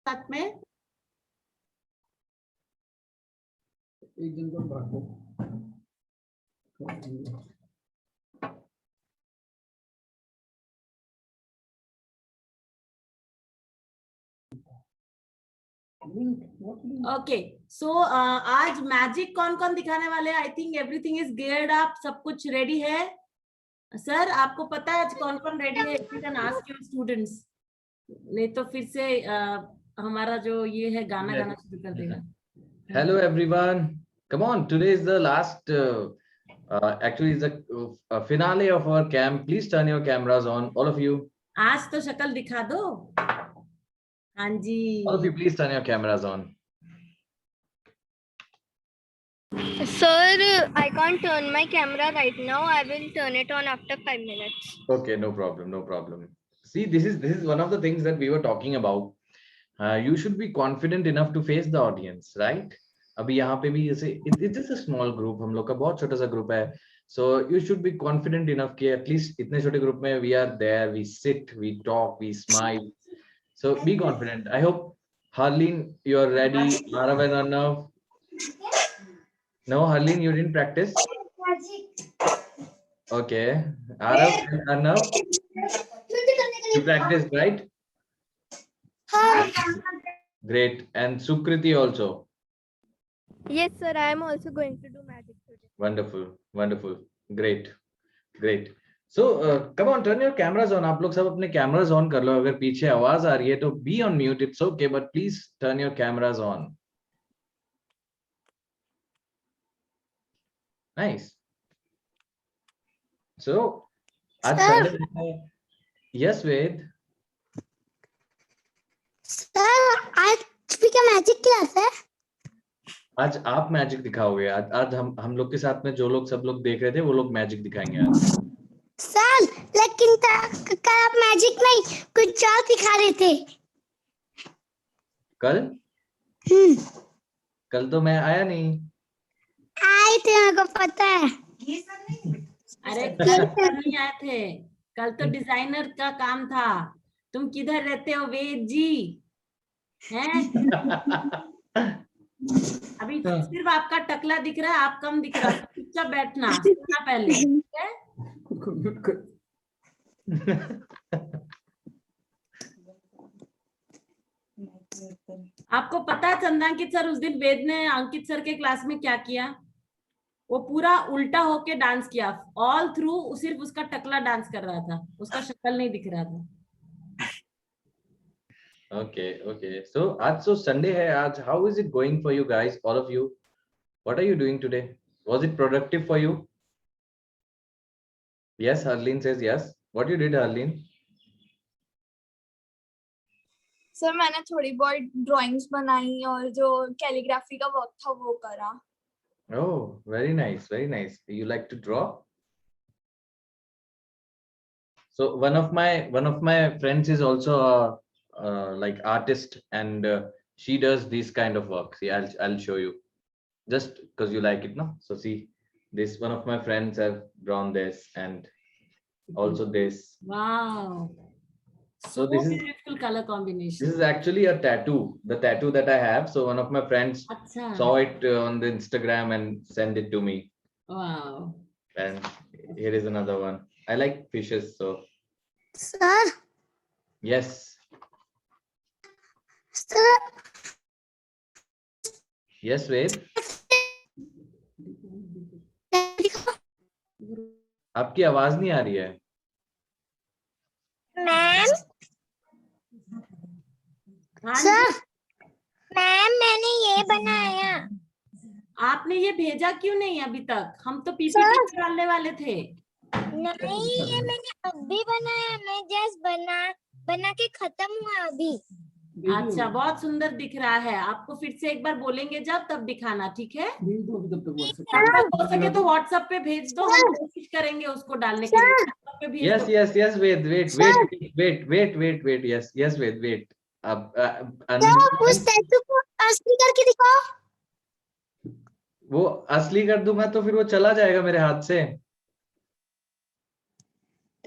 साथ में? एक दिन को रखो। ओके, सो आज मैजिक कौन कौन दिखाने वाले हैं? I think everything is geared up, सब कुछ रेडी है। सर आपको पता है आज कौन कौन रेडी है? You can ask your students, नहीं तो फिर से हमारा जो ये है गाना गाना शुरू कर देगा। Hello everyone, come on, today is the last actually is the finale of our camp. Please turn your cameras on, all of you. आज तो शक्ल दिखा दो। हाँ जी, All of you, please turn your cameras on. Sir, I can't turn my camera right now. I will turn it on after 5 minutes. Okay, no problem, no problem. See, this is one of the things that we were talking about. You should be confident enough to face the audience, right? अभी यहाँ पे भी जैसे it's just a small group, हम लोग का बहुत छोटा सा ग्रुप है, so you should be confident enough कि at least इतने छोटे ग्रुप में we are there, we sit, we talk, we smile, so be confident. I hope Harleen, you are ready. Arav and Arnav? No, Harleen, you didn't practice. Okay, Arav and Arnav, you practiced, right? Great. And Sukriti also. Yes, sir. I am also going to do magic today. Wonderful, wonderful, great, great. So come on, turn your cameras on. आप लोग सब अपने cameras on कर लो. अगर पीछे आवाज आ रही है तो be on mute. It's okay, but please turn your cameras on. Nice. So आज Sunday है. Yes, Ved. सर आज भी क्या मैजिक क्लास है? आज आप मैजिक दिखाओगे. आज हम लोग के साथ में जो लोग सब लोग देख रहे थे वो लोग मैजिक दिखाएंगे आज. सर लेकिन कल आप मैजिक नहीं कुछ और दिखा रहे थे. कल कल तो मैं आया नहीं. आए थे, मेरे को पता है. अरे कल नहीं आए थे, कल तो डिजाइनर का काम था. तुम किधर रहते हो वेद जी? हैं? अभी सिर्फ आपका टकला दिख रहा है, आप कम दिख रहा है. चुपचाप बैठना, सुनना पहले, ठीक है? आपको पता है चंद्रांकित सर उस दिन वेद ने अंकित सर के क्लास में क्या किया? वो पूरा उल्टा होके डांस किया. ऑल थ्रू सिर्फ उसका टकला डांस कर रहा था, उसका शक्ल नहीं दिख रहा था. Okay, okay. So आज so Sunday है आज. How is it going for you guys, all of you? What are you doing today? Was it productive for you? Yes, Harleen says yes. What you did, Harleen? Sir मैंने थोड़ी बहुत drawings बनाई और जो calligraphy का work था वो करा. Oh, very nice, very nice. You like to draw? So one of my friends is also a like artist, and she does these kind of work. See, I'll show you, just because you like it, no? So see, this one of my friends have drawn this, and also this. Wow. So this is beautiful color combination. This is actually a tattoo, the tattoo that I have. So one of my friends Achha. saw it on the Instagram and sent it to me. Wow. And here is another one. I like fishes, so sir yes, sir yes, Ved. आपकी आवाज नहीं आ रही है. Ma'am sir ma'am मैंने ये बनाया. आपने ये भेजा क्यों नहीं अभी तक? हम तो पीपीटी डालने वाले थे. नहीं ये मैंने अभी बनाया. मैं जस्ट बना के खत्म हुआ अभी. अच्छा, बहुत सुंदर दिख रहा है. आपको फिर से एक बार बोलेंगे जब, तब दिखाना, ठीक है? हो सके तो व्हाट्सएप पे भेज दो, हम कोशिश करेंगे उसको डालने के लिए. WhatsApp पे भेज Yes, दो. yes, yes, wait. Yes, wait. अब उस टैटू को असली करके दिखाओ. वो असली कर दूंगा तो फिर वो चला जाएगा मेरे हाथ से.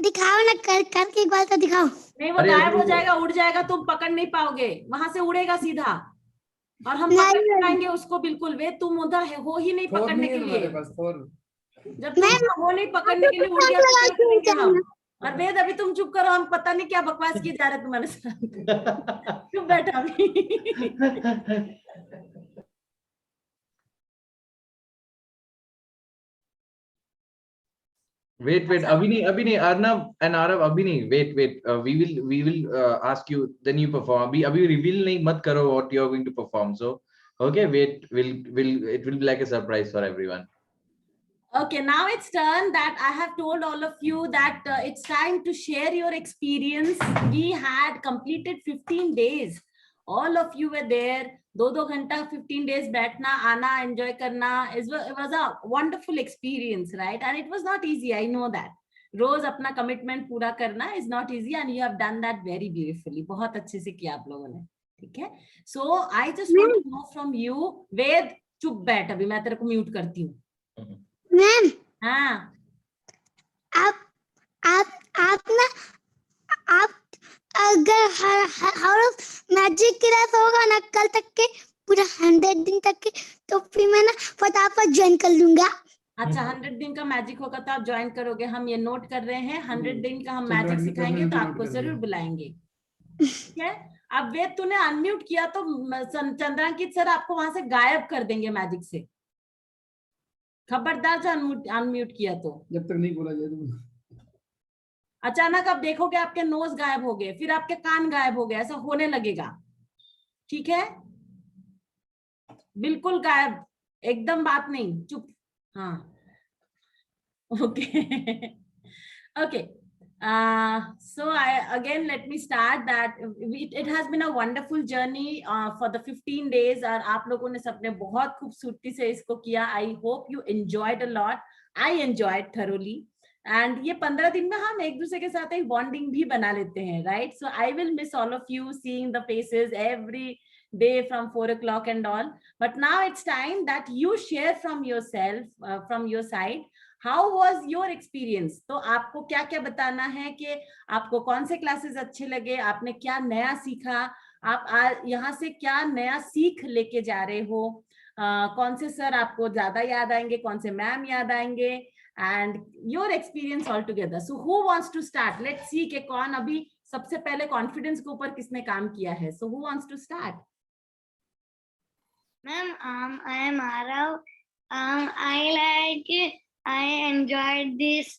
दिखाओ ना, करके एक बार तो दिखाओ। नहीं, वो अरे गायब हो अभी- जाएगा, उड़ जाएगा, तुम पकड़ नहीं पाओगे, वहां से उड़ेगा सीधा, और हम नहीं, पकड़ नहीं नहीं। पाएंगे उसको बिल्कुल। वे तुम उधर हो ही नहीं फोर पकड़ने नहीं के है लिए। तुम्हारे पास, फोर। जब तुम मैम, हो नहीं पकड़ने के लिए, उड़ गया तो क्या करेंगे हम? और वेद अभी तुम चुप करो, हम पता नहीं क्या बकवास किए जा रहे हैं तुम्हारे साथ। चुप बैठा अभी। wait, अभी नहीं अर्नव and आरव, अभी नहीं, wait, we will ask you, then you perform. अभी reveal नहीं मत करो what you are going to perform, so okay, wait, it will be like a surprise for everyone. Okay, now it's turn that I have told all of you that it's time to share your experience. We had completed 15 days. All of you were there. 2 घंटा 15 days बैठना, आना, enjoy करना. It was a wonderful experience, right? And it was not easy. I know that. रोज अपना commitment पूरा करना is not easy, and you have done that very beautifully. बहुत अच्छे से किया आप लोगों ने, ठीक है? So I just want to know from you. वेद चुप बैठ, अभी मैं तेरे को म्यूट करती हूँ। मैम, हाँ, आप ना, आप अगर हर मैजिक क्लास होगा ना कल तक के, पूरा 100 दिन तक के, तो फिर मैं ना फटाफट ज्वाइन कर लूंगा। अच्छा 100 दिन का मैजिक होगा तो आप ज्वाइन करोगे, हम ये नोट कर रहे हैं। 100 दिन का हम चल, मैजिक join सिखाएंगे करने तो की आपको note कर जरूर लिया। बुलाएंगे, ठीक है? अब वेद तूने अनम्यूट किया तो चंद्रांकित सर आपको वहां से गायब कर देंगे मैजिक से, खबरदार जो अनम्यूट किया तो। जब तक नहीं बोला जाए तो। अचानक आप देखोगे आपके नोज गायब हो गए, फिर आपके कान गायब हो गए, ऐसा होने लगेगा, ठीक है? बिल्कुल गायब, एकदम बात नहीं, चुप। हाँ, okay. Okay. So again, let me start that it has been a wonderful journey for the 15 days, और आप लोगों ने सबने बहुत खूबसूरती से इसको किया. I hope you enjoyed a lot. I enjoyed thoroughly. And ये 15 दिन में हम एक दूसरे के साथ एक bonding भी बना लेते हैं, right? So I will miss all of you, seeing the faces every day from 4 o'clock and all. But now it's time that you share from yourself, from your side. How was your experience? तो आपको क्या क्या बताना है कि आपको कौन से क्लासेस अच्छे लगे, आपने क्या नया सीखा, आप यहाँ से क्या नया सीख लेके जा रहे हो, कौन से सर आपको ज्यादा याद आएंगे, कौन से मैम याद आएंगे, and your experience all together. So who wants to start? Let's see कि कौन अभी सबसे पहले कॉन्फिडेंस के ऊपर किसने काम किया है. So who wants to start? Ma'am, I am Arav. I enjoyed this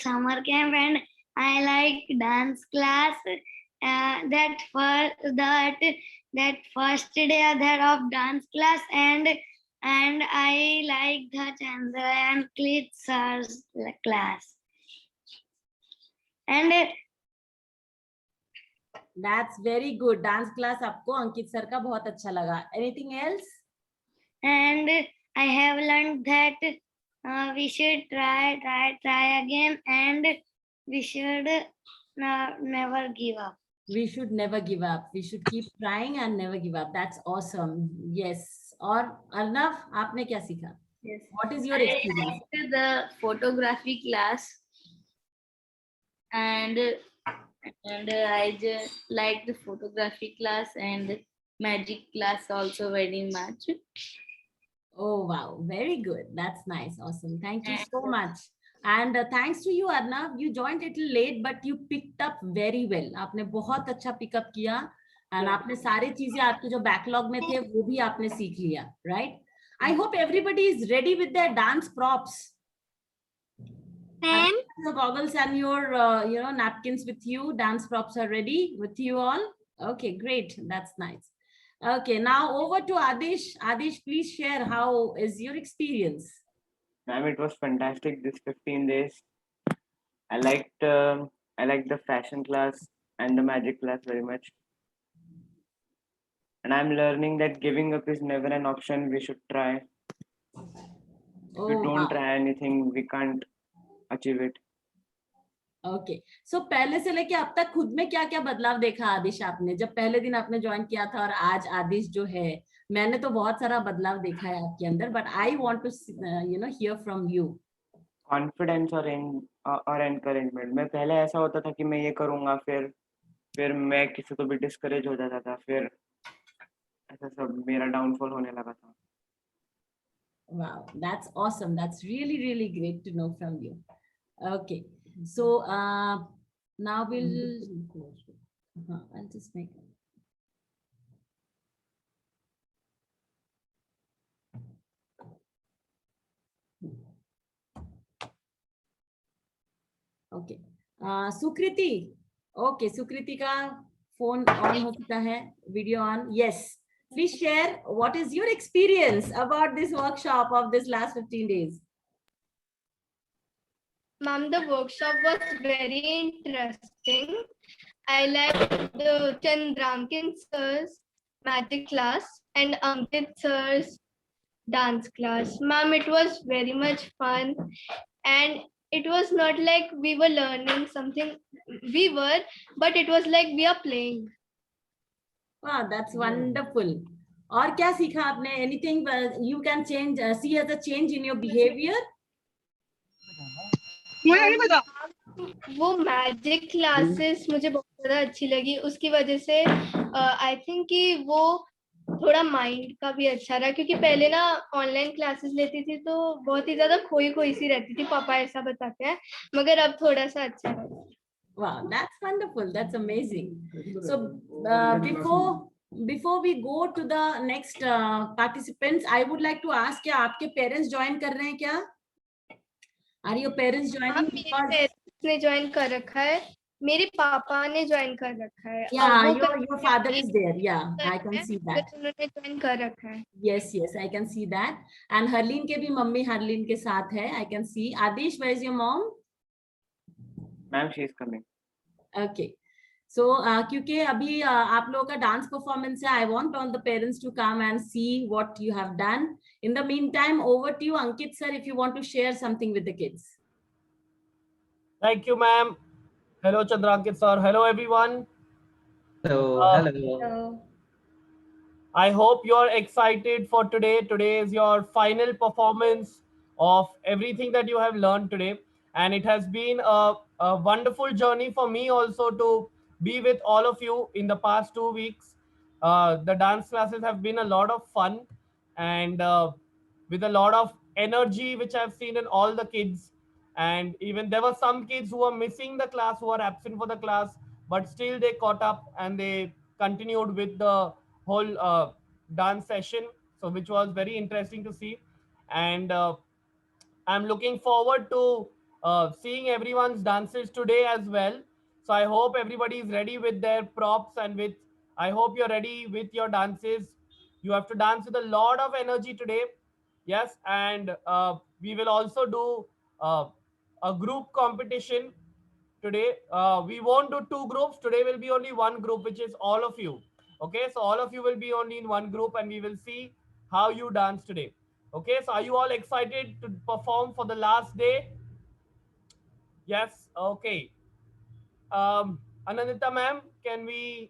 summer camp, and I like dance class. That first day of dance class, and I like the Chandra and Clit sir's class. And That's very good. Dance class आपको अंकित sir का बहुत अच्छा लगा. Anything else? I have learned that we should try again, and we should never give up. We should never give up. We should keep trying and never give up. That's awesome. Yes. और अर्नव, आपने क्या सीखा? Yes. What is your I experience? liked the photography class, and I just liked the photography class and magic class also very much. Oh wow, very good. That's nice. Awesome. Thank you so much. And thanks to you, Arnav. You joined a little late, but you picked up very well. आपने बहुत अच्छा pickup किया, and आपने सारी चीजें आपके जो backlog में थे वो भी आपने सीख लिया, right? I hope everybody is ready with their dance props. Ma'am, Your goggles and your napkins with you. Dance props are ready with you all. Okay, great. That's nice. Okay, now over to Adish. Adish, please share how is your experience? Ma'am, it was fantastic this 15 days. I liked the fashion class and the magic class very much. And I'm learning that giving up is never an option. We should try. If we don't wow. try anything, we can't achieve it. Okay, so पहले से लेके अब तक खुद में क्या क्या बदलाव देखा आदिश आपने? जब पहले दिन आपने ज्वाइन किया था और आज आदिश जो है, मैंने तो बहुत सारा बदलाव देखा है आपके अंदर, but I want to hear from you. Confidence और एनकरेजमेंट। मैं पहले ऐसा होता था कि मैं ये करूँगा, फिर मैं किसी को भी डिस्करेज हो जाता था, फिर ऐसा सब मेरा डाउनफॉल होने लगा था। Wow, that's awesome. That's really, really great to know from you. Okay, so now we'll. I'll just make. Okay, Sukriti. Okay, Sukriti का phone on हो चुका है, video on. Yes, please share what is your experience about this workshop of this last 15 days. Ma'am, the workshop was very interesting. I liked the Chandrankin sir's magic class and Ankit sir's dance class. Ma'am, it was very much fun, and it was not like we were learning something, we were, but it was like we are playing. Wow, that's wonderful. और क्या सीखा आपने? Anything you can change, see as a change in your behavior? वो magic classes मुझे बहुत ज्यादा अच्छी लगी, उसकी वजह से आई थिंक कि वो थोड़ा माइंड का भी अच्छा रहा, क्योंकि पहले ना ऑनलाइन क्लासेस लेती थी तो बहुत ही ज्यादा खोई खोई सी रहती थी, पापा ऐसा बताते हैं, मगर अब थोड़ा सा अच्छा है. Wow, that's wonderful. That's amazing. So before we go to the next participants, I would like to ask, क्या आपके parents join कर रहे हैं क्या? Are your parents joining? मेरे पेरेंट्स ने ज्वाइन कर रखा है, मेरे पापा ने ज्वाइन कर रखा है. Yeah, your father is there. Yeah, I can see that. उन्होंने ज्वाइन कर रखा है. Yes, I can see that. And Harleen के भी मम्मी हरलीन के साथ है. I can see. Adish, where is your mom? Ma'am, she is coming. Okay. So क्योंकि अभी आप लोगों का डांस परफॉर्मेंस है, I want all the parents to come and see what you have done. In the meantime, over to you, Ankit sir, if you want to share something with the kids. Thank you, ma'am. Hello, Chandrankit sir. Hello, everyone. Hello, hello. Hello. I hope you're excited for today. Today is your final performance of everything that you have learned today. And it has been a wonderful journey for me also to be with all of you in the past 2 weeks. The dance classes have been a lot of fun and with a lot of energy, which I've seen in all the kids. And even there were some kids who were missing the class, who were absent for the class, but still they caught up and they continued with the whole dance session, so which was very interesting to see. And I'm looking forward to seeing everyone's dances today as well. So I hope everybody is ready with their props, and with I hope you're ready with your dances. You have to dance with a lot of energy today. Yes, and we will also do a group competition today. We won't do 2 groups. Today will be only 1 group, which is all of you. Okay, so all of you will be only in 1 group and we will see how you dance today. Okay, so are you all excited to perform for the last day? Yes, okay. Anandita ma'am, can we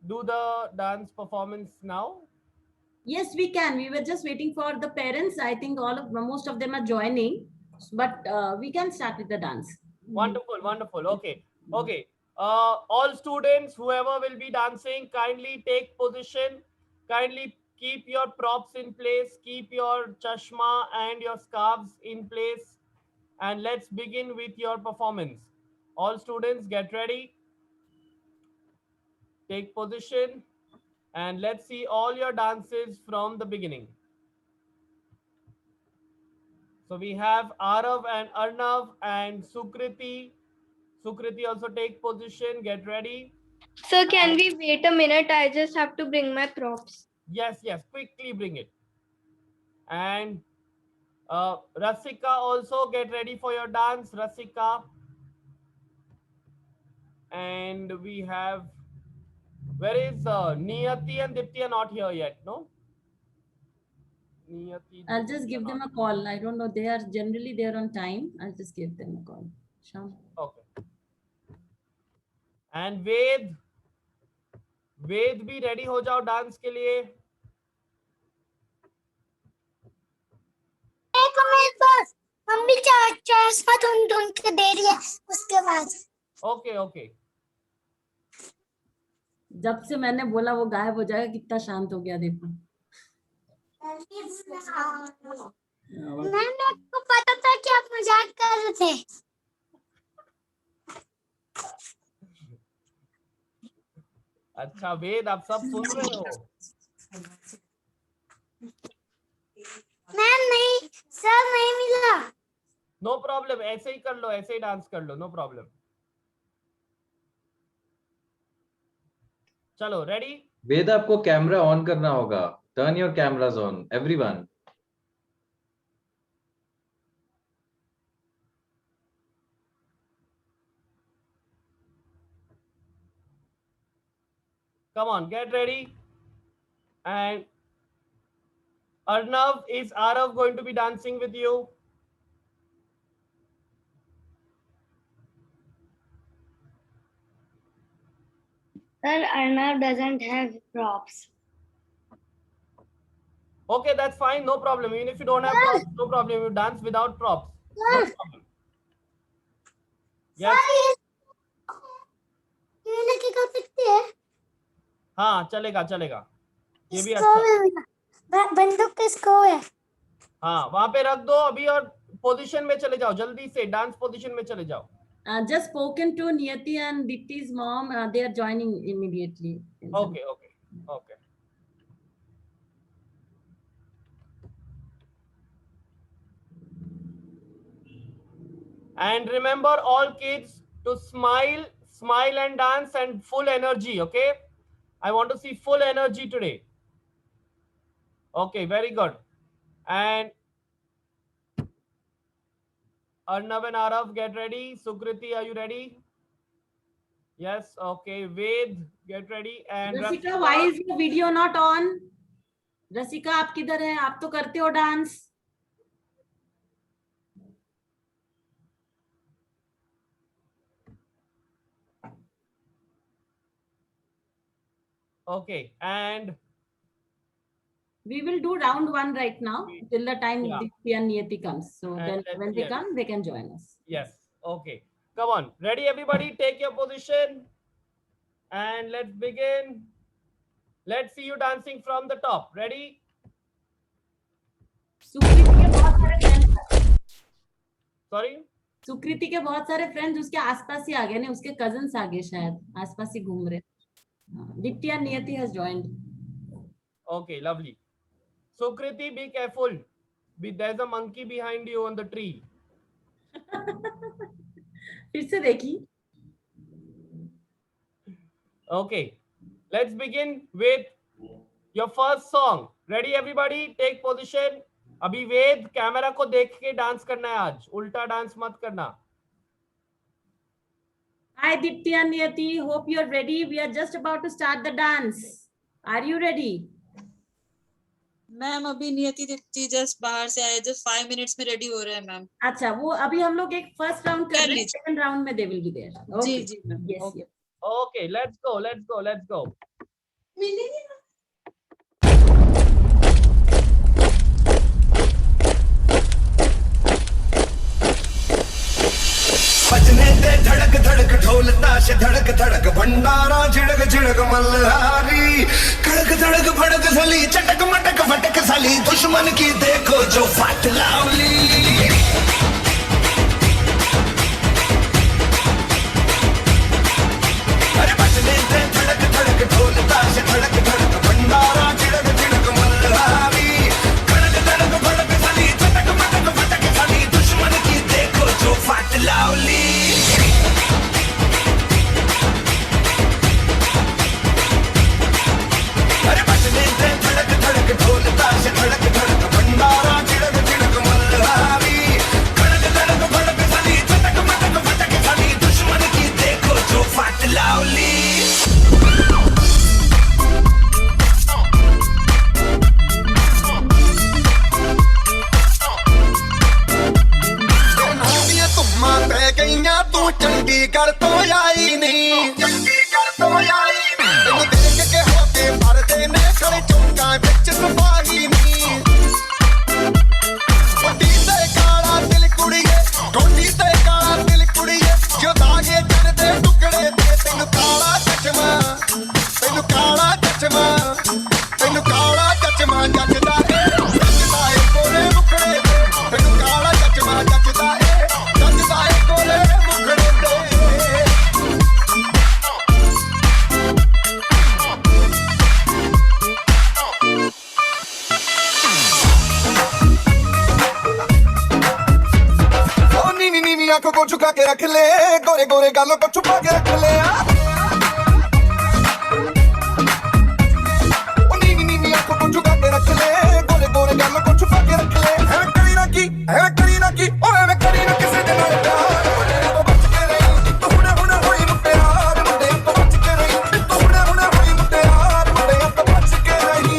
do the dance performance now? Yes, we can. We were just waiting for the parents. I think most of them are joining, but we can start with the dance. Wonderful, wonderful. Okay, okay. All students, whoever will be dancing, kindly take position. Kindly keep your props in place. Keep your chashma and your scarves in place. And let's begin with your performance. All students, get ready. Take position. And let's see all your dances from the beginning. So we have Arav and Arnav and Sukriti. Sukriti, also take position. Get ready. Sir, can we wait a minute? I just have to bring my props. Yes, quickly bring it. And Rasika, also get ready for your dance, Rasika. And we have, where is Niyati and Dipti are not here yet, no? Niyati, I'll just give them a call. I don't know. They are generally there on time. I'll just give them a call. Sham. Okay. And Ved भी ready हो जाओ dance के लिए. एक minute बस, mummy चश्मा ढूंढ ढूंढ के दे रही है उसके बाद। ओके ओके जब से मैंने बोला वो गायब हो जाएगा, कितना शांत हो गया देखो। मैम मेरे को पता था कि आप मजाक कर रहे थे। अच्छा वेद, आप सब सुन रहे हो? मैम नहीं, सर नहीं मिला। नो प्रॉब्लम, ऐसे ही कर लो, ऐसे ही डांस कर लो, नो प्रॉब्लम। चलो रेडी? वेद आपको कैमरा ऑन करना होगा। Turn your cameras on everyone. Come on, get ready. And Arnav, is Arav going to be dancing with you? Sir, Arnav doesn't have props. Okay, that's fine, no problem. Even if you don't have props, no problem. You dance without props. No problem. Yes. ये लेके कर सकते हैं? हाँ चलेगा चलेगा, ये भी इसको अच्छा। में बंदूक किसको है? हाँ वहां पे रख दो अभी और पोजीशन में चले जाओ, जल्दी से डांस पोजीशन में चले जाओ। Just spoken to Niyati and Dipti's mom. They are joining immediately. Okay, okay, okay. And remember all kids to smile, smile and dance and full energy, okay? I want to see full energy today. Okay, very good. And Arnav and Arav, get ready. Sukriti, are you ready? Yes, okay. Ved, get ready. And Rasika, why is your video not on? Rasika, आप किधर है? आप तो करते हो dance. Okay, and We will do round 1 right now till the time Yeah. Dipti and Niyati comes. So And then let's- when they yes. come, they can join us. yes, okay. Come on, ready everybody? Take your position. And let's begin. Let's see you dancing from the top. Ready? सुकृति के बहुत सारे friends, Sorry? सुकृति के बहुत सारे friends उसके आसपास ही आ गए, नहीं उसके कजन्स आ गए शायद, आसपास ही घूम रहे। Dipti and Niyati has joined. Okay, lovely. Sukriti, be careful. There's a monkey behind you on the tree. फिर से देखी। Okay, let's begin with your first song. Ready everybody? Take position. अभी वेद कैमरा को देख के डांस करना है आज, उल्टा डांस मत करना। Hi Dipti and Niyati, hope you're ready. We are just about to start the dance. Are you ready? Ma'am अभी नियति दीप्ति जस्ट बाहर से आए, जस्ट 5 मिनट्स में रेडी हो रहे हैं मैम। अच्छा, वो अभी हम लोग एक फर्स्ट राउंड कर कर रहे हैं, लीजिए। सेकंड राउंड में they will be there. जी Okay. जी ma'am. Yes, yes. Okay, let's go, let's go, let's go. बजने दे धड़क धड़क ढोल ताश धड़क धड़क भंडारा झिड़क झिड़क मल्हारी कड़क धड़क भड़क सली चटक मटक फटक सली दुश्मन की देखो जो फाट लावली। अरे बजने दे धड़क धड़क ढोल ताश धड़क धड़क भंडारा झिड़क झिड़क मल्हारी कड़क धड़क भड़क सली चटक मटक फटक सली दुश्मन की देखो जो फाट लावली। अरे बजने दे धड़क धड़क ढोल ताश धड़क धड़क भंडारा झिड़क झिड़क मल्हारी कड़क धड़क भड़क सली चटक मटक फटक सली दुश्मन की देखो जो फाट लावली। ਚਚਮਾ ਤੈਨੂੰ ਕਾਲਾ ਚਚਮਾ ਜੱਜਦਾ ਏ ਜੱਜਦਾ ਏ ਕੋਲੇ ਮੁਖੜੇ ਤੇ ਤੈਨੂੰ ਕਾਲਾ ਚਚਮਾ ਜੱਜਦਾ ਏ ਜੱਜਦਾ ਏ ਕੋਲੇ ਮੁਖੜੇ ਤੇ आंखों को झुका के रख ले गोरे गोरे गालों को छुपा के रख ले नीनी नीनी आंखों को झुका के रख ले गोरे गोरे गालों को छुपा के रख ले है करीना की ओ है करीना किसे दे नाल प्यार मुंडे तो बच के रही तू हुणे हुणे होई मुट्यार मुंडे तो बच के रही तू हुणे हुणे होई मुट्यार मुंडे तो बच के रही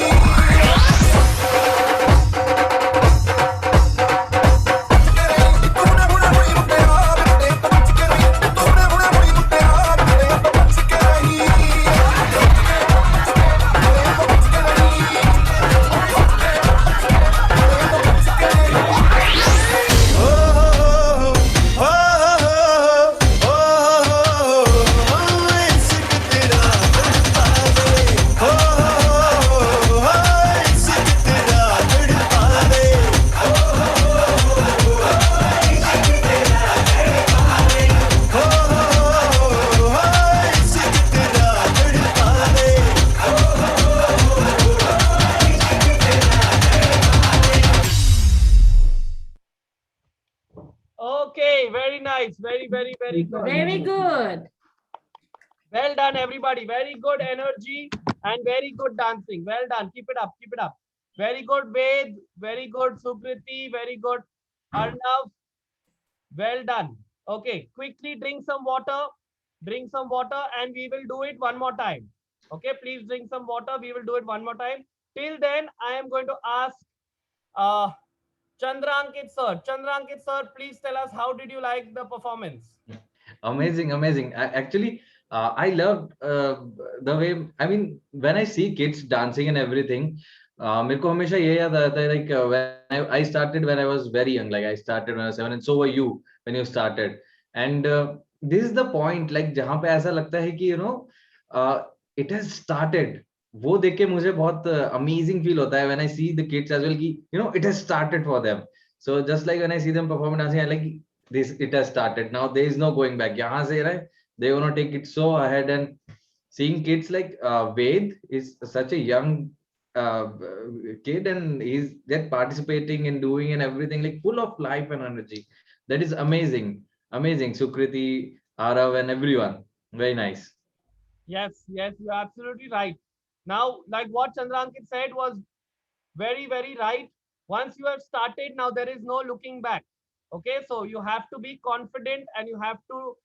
Okay, very nice. Very good. Very good. Well done, everybody. Very good energy and very good dancing. Well done. Keep it up. Keep it up. Very good, Ved. Very good, Sukriti. Very good, Arnav. Well done. Okay, quickly drink some water. Drink some water and we will do it one more time. Okay, please drink some water. We will do it one more time. Till then, I am going to ask Chandrankit sir, please tell us, how did you like the performance? Amazing. Actually, I loved the way, I mean, when I see kids dancing and everything, मेरे को हमेशा ये याद आता है, like when I started when I was very young, like I started when I was 7 and so were you when you started. And this is the point, like जहाँ पे ऐसा लगता है कि it has started. वो देख के मुझे बहुत amazing feel होता है when I see the kids as well कि it has started for them. So just like when I see them perform dancing, I like this, it has started. Now there is no going back. यहाँ से right, they want to take it so ahead. And seeing kids like Ved is such a young kid and he's participating and doing and everything, like full of life and energy. That is amazing. Sukriti, Arav and everyone. Very nice. Yes, you're absolutely right. Now, like what Chandrankit said was very right. Once you have started, now there is no looking back. Okay, so you have to be confident and you have to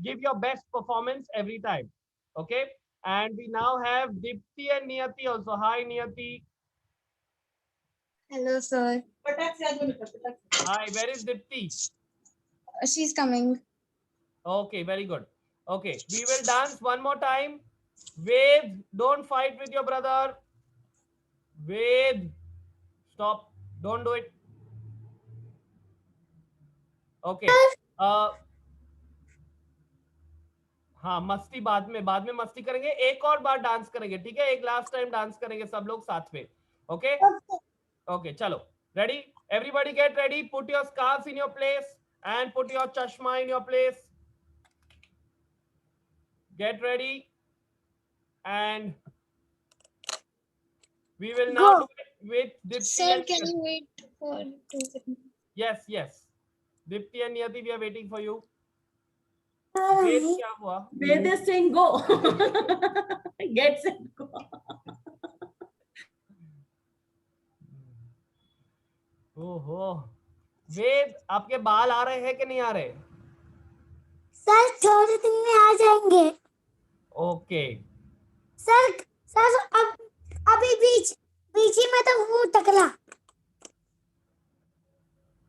give your best performance every time. Okay, and we now have Dipti and Niyati also. Hi, Niyati. Hello, sir. Hi, where is Dipti? She's coming. Okay, very good. Okay, we will dance one more time. Ved, don't fight with your brother. Ved, stop. Don't do it. Okay. हाँ, मस्ती बाद में मस्ती करेंगे. एक और बार dance करेंगे, ठीक है? एक लास्ट टाइम डांस करेंगे सब लोग साथ में. Okay? Okay, चलो. Ready? Everybody get ready. Put your scarves in your place and put your chashma in your place. Get ready. And we will now do it with Dipti. Sir, can you wait for 2 seconds? Yes. Dipti and Niyati, we are waiting for you. Ved, क्या हुआ? Ved is saying go. Get set, go. ओहो, वेद, आपके बाल आ रहे हैं कि नहीं आ रहे? सर थोड़े दिन में आ जाएंगे. ओके. सर अभी बीच में तो वो टकला.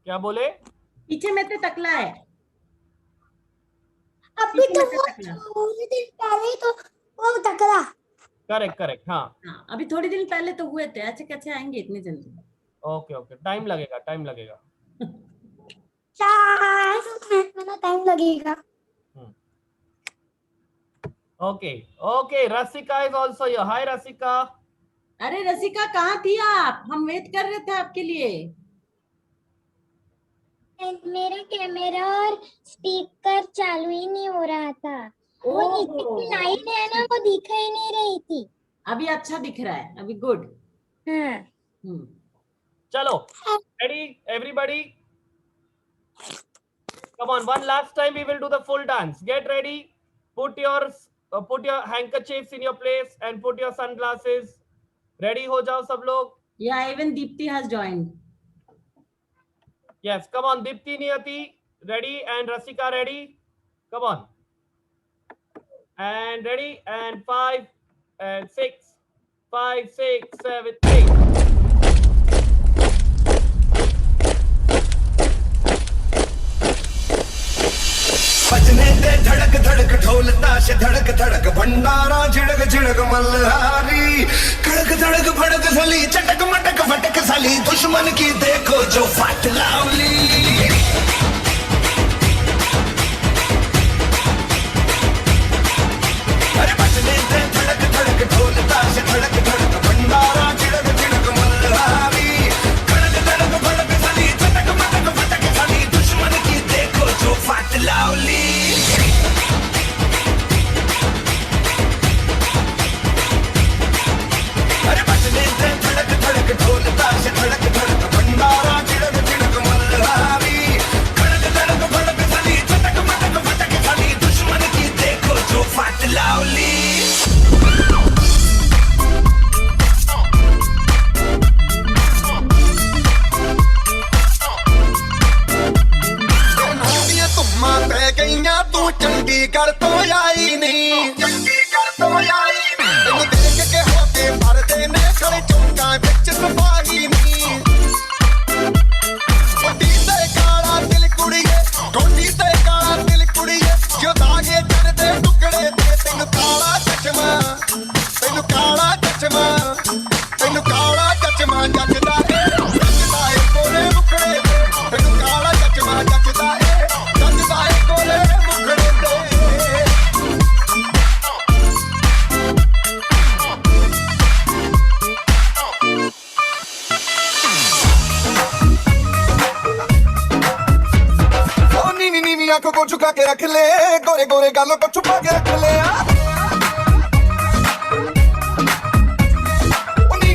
क्या बोले? पीछे में तो टकला है. अभी तो थोड़े दिन पहले तो वो टकला. करेक्ट. हाँ, अभी थोड़े दिन पहले तो हुए थे. ऐसे कैसे आएंगे इतनी जल्दी? ओके. टाइम लगेगा. 4 महीना टाइम लगेगा. Okay, Rasika is also here. Hi Rasika. अरे रसिका कहाँ थी आप? हम वेट कर रहे थे आपके लिए। मेरा कैमरा और स्पीकर चालू ही नहीं हो रहा था। वो नीचे की लाइट है ना, वो दिख ही नहीं रही थी। अभी अच्छा दिख रहा है, अभी गुड। हाँ। Chalo. Ready, everybody? Come on, one last time we will do the full dance. Get ready. Put your handkerchiefs in your place and put your sunglasses. Ready ho jao sab log. Yeah, even Deepti has joined. Yes, come on, Deepti, Niyati, ready, and Rasika, ready? Come on. And ready, and 5 and 6, 5, 6, 7, 8. बजने दे धड़क धड़क ढोल ताश धड़क धड़क भंडारा झिड़क झिड़क मल्हारी कड़क धड़क भड़क सली चटक मटक फटक सली दुश्मन की देखो जो फाट लावली अरे बजने दे धड़क धड़क ढोल ताश धड़क धड़क भंडारा झिड़क झिड़क मल्हारी कड़क धड़क भड़क सली चटक मटक फटक सली दुश्मन की देखो जो फाट लावली अरे बजने दे धड़क धड़क ढोल ताश धड़क धड़क भंडारा झिड़क झिड़क मल्हारी कड़क धड़क भड़क सली चटक मटक फटक सली दुश्मन की देखो जो फाट लावली तू चंडीगढ़ तो आई नहीं चंडीगढ़ तो आई नहीं तेन देख के होते भरते ने खड़े चौका बिच सफाही नहीं कोटी ते काला दिल कुड़िए कोटी ते काला दिल कुड़िए जो दागे चर दे टुकड़े ते तेन काला चचमा जचदा है कोले मुकड़े तेन काला चचमा जचदा है कोले मुकड़े नीनी आंखों को झुका के रख ले गोरे गोरे गालों को छुपा के रख ले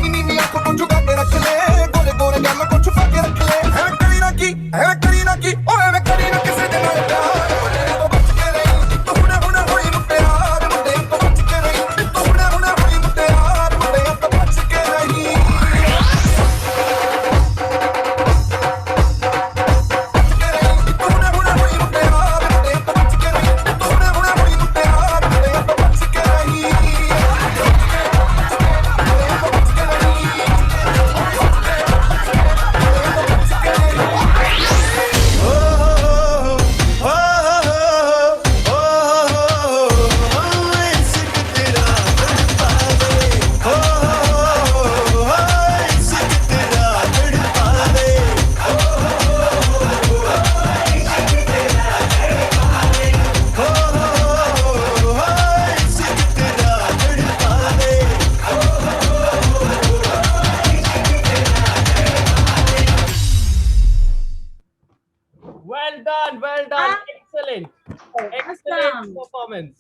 नीनी आंखों को झुका के रख ले गोरे गोरे गालों को छुपा के रख ले है करीना की ओए मैं करीना किसे देना है प्यार मुझे तो बच के रही तो हुने होई मुझे प्यार मुझे तो बच के रही तो हुने होई मुझे प्यार मुझे तो बच के रही Well done. Excellent performance.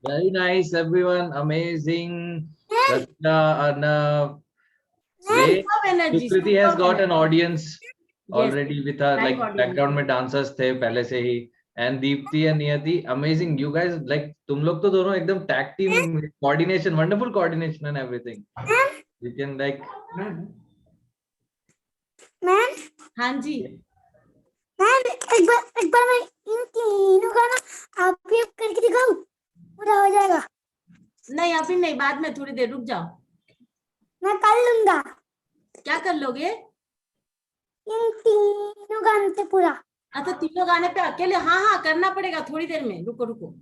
Very nice, everyone. Amazing. Rasika, Arnav. Sukriti has got an audience already with her, like background में dancers थे पहले से ही. And Deepti and Niyati, amazing. You guys, like, तुम लोग तो दोनों एकदम tag team coordination, wonderful coordination and everything. You can like. Ma'am हाँ जी मैम एक बार मैं इन तीनों का ना आप भी करके दिखाऊं, पूरा हो जाएगा। नहीं अभी नहीं, बाद में थोड़ी देर रुक जाओ। मैं कर लूंगा। क्या कर लोगे? इन तीनों गाने पे पूरा। अच्छा तीनों गाने पे अकेले? हाँ करना पड़ेगा थोड़ी देर में, रुको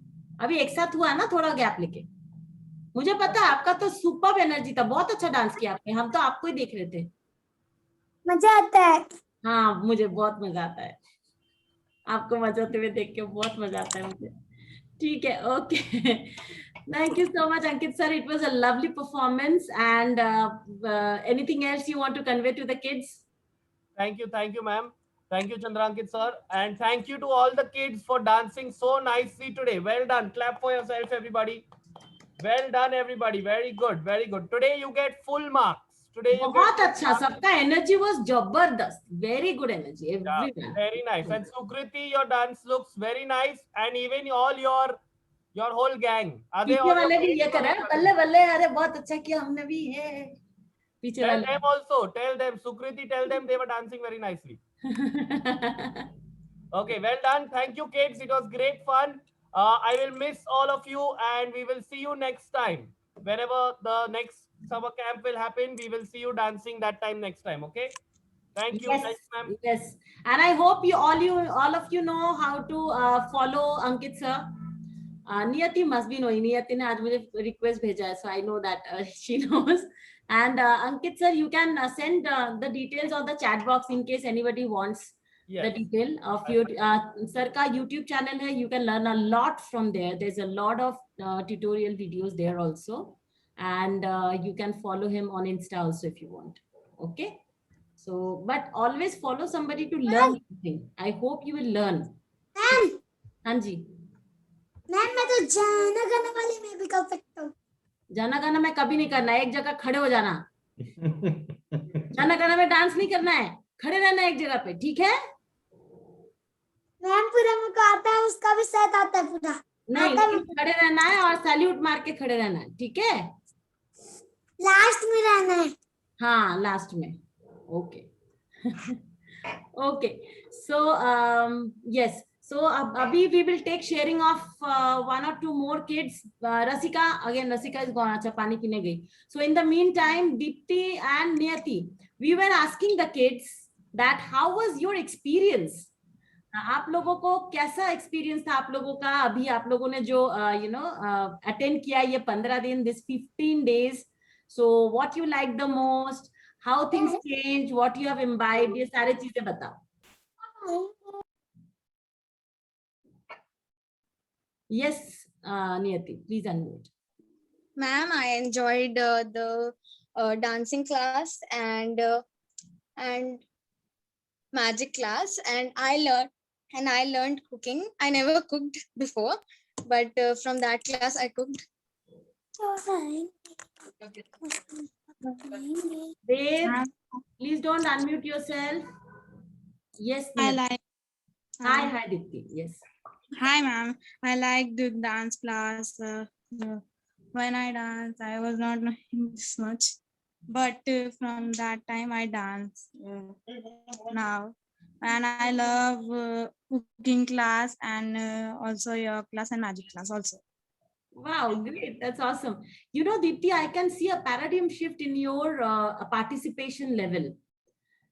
अभी एक साथ हुआ ना, थोड़ा गैप लेके। मुझे पता है आपका तो सुपर एनर्जी था, बहुत अच्छा डांस किया आपने, हम तो आपको ही देख रहे थे। मजा आता है। हाँ मुझे बहुत मजा आता है, आपको मजा आते हुए देख के बहुत मजा आता है मुझे। ठीक है, okay Thank you so much, Ankit sir. It was a lovely performance. And anything else you want to convey to the kids? Thank you, ma'am. Thank you, Chandrankit sir, and thank you to all the kids for dancing so nicely today. Well done. Clap for yourself, everybody. Well done, everybody. Very good, very good. Today you get full marks. Today you बहुत get अच्छा, सबका energy was जबरदस्त. Very good energy, yeah, everyone. very nice. And Sukriti, your dance looks very nice, and even all your whole gang. Are they पीछे all वाले भी ये कर रहे हैं, बल्ले बल्ले, अरे बहुत अच्छा किया हमने भी, है पीछे Tell वाले. them also. Tell them, Sukriti. Tell them they were dancing very nicely. Okay, well done. Thank you, kids. It was great fun. I will miss all of you, and we will see you next time. Whenever the next summer camp will happen, we will see you dancing that time next time. Okay. Thank you. Yes, Thanks, ma'am. yes. And I hope all of you know how to follow Ankit sir. Niyati must be knowing. Niyati ने आज मुझे request भेजा है, so I know that she knows. And Ankit sir, you can send the details on the chat box in case anybody wants the detail of your sir का YouTube channel है. You can learn a lot from there. There's a lot of tutorial videos there also, and you can follow him on Insta also if you want. Okay. So, but always follow somebody to learn something. I hope you will learn. Ma'am, हाँ जी. Ma'am मैं तो जाना गाना वाले में भी कर सकता हूँ. जाना गाना में कभी नहीं करना है, एक जगह खड़े हो जाना. जाना गाना में डांस नहीं करना है, खड़े रहना है एक जगह पे, ठीक है? मैम पूरा मुझको आता है, उसका भी साथ आता है पूरा. नहीं, खड़े रहना है और सैल्यूट मार के खड़े रहना है, ठीक है? लास्ट में रहना है. हाँ, लास्ट में. Okay. Okay. So yes. So abhi we will take sharing of one or two more kids. Rasika, again Rasika is gone. Acha pani pine gayi. So in the meantime, Deepti and Niyati, we were asking the kids that how was your experience? आप लोगों को कैसा experience था आप लोगों का अभी आप लोगों ने जो अटेंड किया ये 15 दिन, this 15 days. So what you like the most? How things change, what you have imbibed, ये सारे चीजें बताओ. Yes, Niyati, please unmute. Ma'am, I enjoyed the dancing class and magic class, and I learned cooking. I never cooked before, but from that class I cooked. Dave, please don't unmute yourself. Yes, Niyati. Hi, Dipti. Yes. Hi, ma'am. I like the dance class. When I dance, I was not knowing this much, but from that time I dance now, and I love cooking class and also your class and magic class also. Wow, great. That's awesome. You know, Deepti, I can see a paradigm shift in your participation level.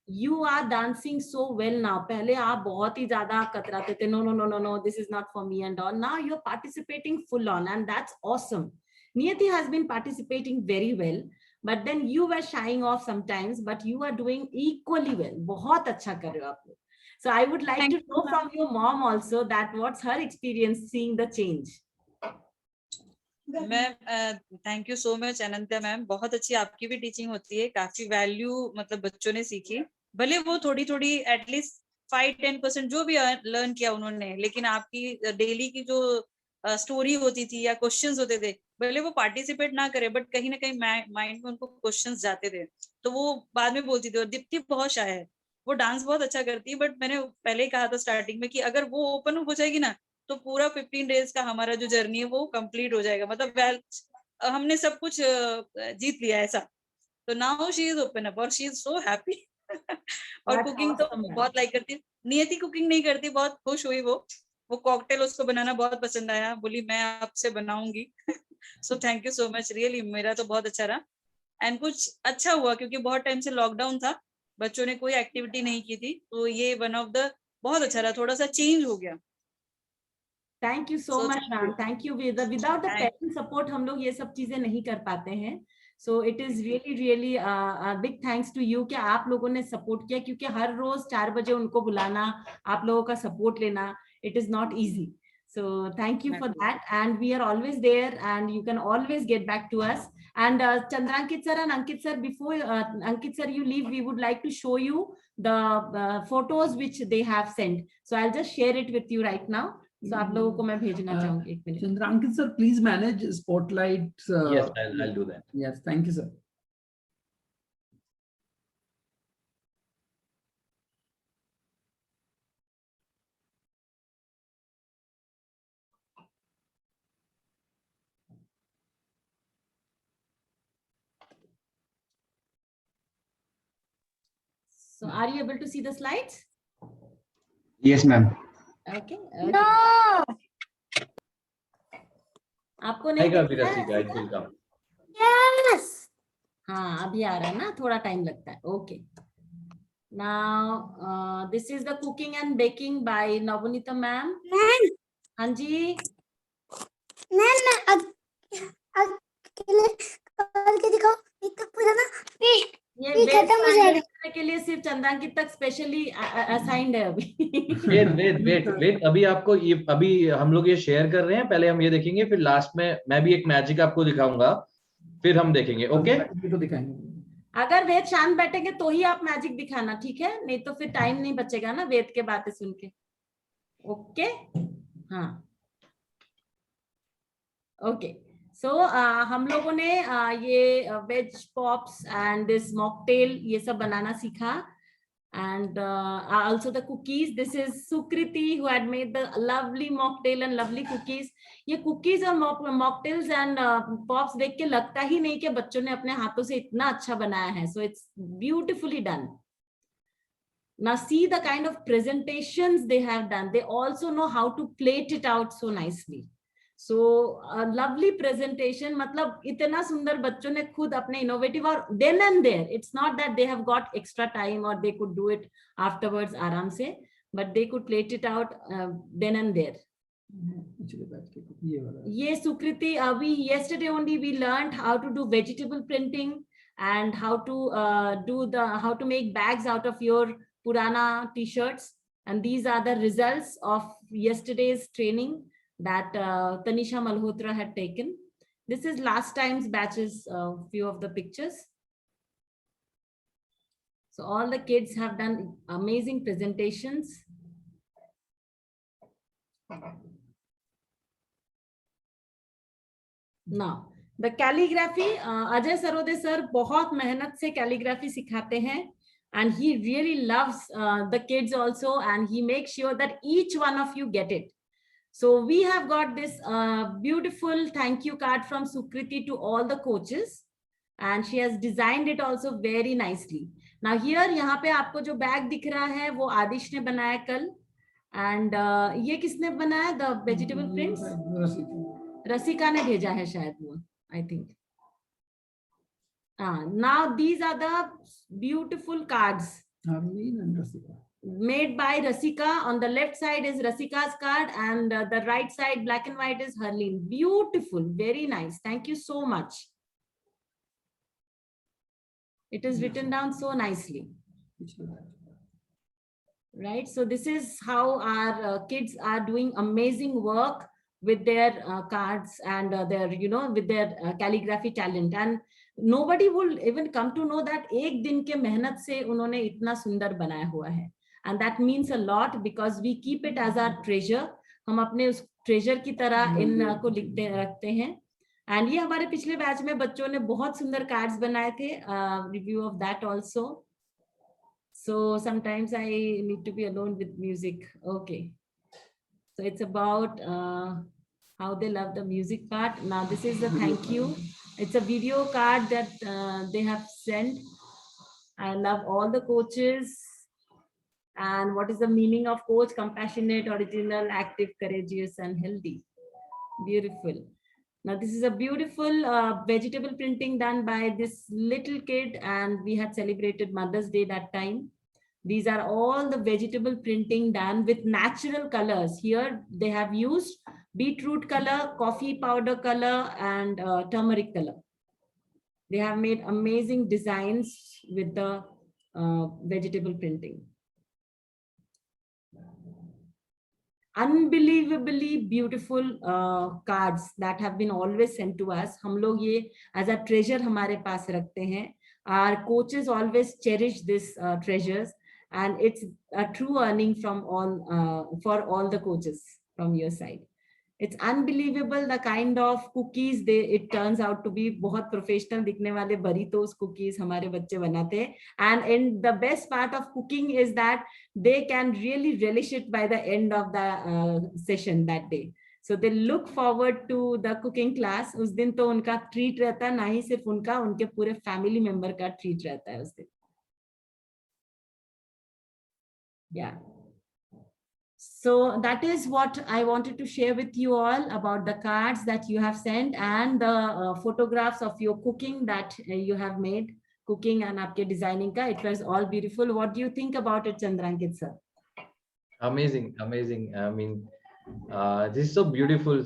You are dancing so well now. Pehle aap bahut hi zyada katrate the. No, this is not for me and all. Now you're participating full on, and that's awesome. Niyati has been participating very well, but then you were shying off sometimes, but you are doing equally well. Bahut acha kar rahe ho aap log. So I would like to know from your mom also that what's her experience seeing the change. Ma'am thank you so much Anantya ma'am, बहुत अच्छी आपकी भी teaching होती है, काफी value मतलब बच्चों ने सीखी, भले वो थोड़ी थोड़ी एटलीस्ट 5-10% जो भी लर्न किया उन्होंने, लेकिन आपकी डेली की जो स्टोरी होती थी या क्वेश्चंस होते थे, भले वो पार्टिसिपेट ना करे बट कहीं ना कहीं माइंड में उनको क्वेश्चंस जाते थे, तो वो बाद में बोलती थी। और दीप्ति बहुत शाय है, वो डांस बहुत अच्छा करती है, बट मैंने पहले ही कहा था स्टार्टिंग में कि अगर वो ओपन हो जाएगी ना तो पूरा 15 डेज का हमारा जो जर्नी है वो कंप्लीट हो जाएगा, मतलब हमने सब कुछ जीत लिया ऐसा। तो now she is open up और शी इज सो हैप्पी। और कुकिंग तो बहुत लाइक करती है। नियति कुकिंग नहीं करती, बहुत खुश हुई वो कॉकटेल उसको बनाना बहुत पसंद आया, बोली मैं आपसे बनाऊंगी। So thank you so much, really मेरा तो बहुत अच्छा रहा। एंड कुछ अच्छा हुआ क्योंकि बहुत टाइम से लॉकडाउन था, बच्चों ने कोई एक्टिविटी नहीं की थी, तो ये वन ऑफ द बहुत अच्छा रहा, थोड़ा सा चेंज हो गया। Thank you so much ma'am, thank you. Without the parent support हम लोग ये सब चीजें नहीं कर पाते हैं। So it is really big thanks to you कि आप लोगों ने सपोर्ट किया, क्योंकि हर रोज 4 बजे उनको बुलाना, आप लोगों का सपोर्ट लेना, it is not easy. So thank you for that. And we are always there, and you can always get back to us. And Chandrankit sir and Ankit sir, before Ankit sir, you leave, we would like to show you the photos which they have sent. So I'll just share it with you right now. So आप लोगों को मैं भेजना चाहूँगी एक minute. Chandrankit sir, please manage spotlight. Yes, I'll do that. Yes, thank you, sir. So are you able to see the slides? Yes, ma'am. Okay. No. आपको नहीं दिख रहा है? Guys will come. Yes. हाँ अभी आ रहा है ना, थोड़ा टाइम लगता है. Okay. Now this is the cooking and baking by Navanita ma'am. Ma'am. हाँ जी. मैम अकेले करके दिखाओ. इतना पूरा ना. ये खत्म हो जाएगा. करने के लिए सिर्फ चंद्रांकित तक स्पेशली असाइंड है अभी. वेट अभी आपको ये अभी हम लोग ये शेयर कर रहे हैं. पहले हम ये देखेंगे, फिर लास्ट में मैं भी एक मैजिक आपको दिखाऊंगा, फिर हम देखेंगे. ओके तो दिखाएंगे. अगर वेद शांत बैठेंगे तो ही आप मैजिक दिखाना, ठीक है? नहीं तो फिर टाइम नहीं बचेगा ना वेद के बातें सुन के. ओके. हाँ ओके. सो हम लोगों ने ये veg pops and this mocktail ये सब बनाना सीखा. And also the cookies. This is Sukriti who had made the lovely mocktail and lovely cookies. ये cookies और mocktails and pops देख के लगता ही नहीं कि बच्चों ने अपने हाथों से इतना अच्छा बनाया है. So it's beautifully done. Now see the kind of presentations they have done. They also know how to plate it out so nicely. So a lovely presentation. मतलब इतना सुंदर बच्चों ने खुद अपने innovative और then and there. It's not that they have got extra time or they could do it afterwards आराम से, but they could plate it out then and there. ये सुकृति अभी yesterday only we learned how to do vegetable printing and how to how to make bags out of your Purana t-shirts, and these are the results of yesterday's training that Tanisha Malhotra had taken. This is last time's batches, few of the pictures. So all the kids have done amazing presentations. Now, the calligraphy, Ajay Sarode sir बहुत मेहनत से calligraphy सिखाते हैं, and he really loves the kids also, and he makes sure that each one of you get it. So we have got this beautiful thank you card from Sukriti to all the coaches, and she has designed it also very nicely. Now here यहाँ पे आपको जो bag दिख रहा है वो आदिश ने बनाया कल, and ये किसने बनाया? The vegetable prints रसिका ने भेजा है शायद वो, I think. Now these are the beautiful cards made by Rasika. On the left side is Rasika's card, and the right side black and white is Harleen. Beautiful, very nice. Thank you so much. It is written down so nicely. Right, so this is how our kids are doing amazing work with their cards and their, with their calligraphy talent, and nobody will even come to know that एक दिन के मेहनत से उन्होंने इतना सुंदर बनाया हुआ है. And that means a lot because we keep it as our treasure. हम अपने उस treasure की तरह इन को लिखते रखते हैं. And ये हमारे पिछले बैच में बच्चों ने बहुत सुंदर cards बनाए थे. Review of that also. So sometimes I need to be alone with music. Okay. So it's about how they love the music part. Now this is the thank you. It's a video card that they have sent. I love all the coaches. And what is the meaning of coach? Compassionate, original, active, courageous, and healthy. Beautiful. Now this is a beautiful vegetable printing done by this little kid, and we had celebrated Mother's Day that time. These are all the vegetable printing done with natural colors. Here they have used beetroot color, coffee powder color, and turmeric color. They have made amazing designs with the vegetable printing. unbelievably beautiful cards that have been always sent to us. हम लोग ये as a treasure हमारे पास रखते हैं. Our coaches always cherish this treasures, and it's a true earning from all for all the coaches from your side. It's unbelievable the kind of cookies it turns out to be. बहुत professional दिखने वाले burritos cookies हमारे बच्चे बनाते हैं. And the best part of cooking is that they can really relish it by the end of the session that day. So they look forward to the cooking class. उस दिन तो उनका treat रहता है, ना ही सिर्फ उनका, उनके पूरे family member का treat रहता है उस दिन. Yeah. So that is what I wanted to share with you all about the cards that you have sent and the photographs of your cooking that you have made, cooking and आपके designing का. It was all beautiful. What do you think about it, Chandrankit sir? Amazing, amazing. I mean, this is so beautiful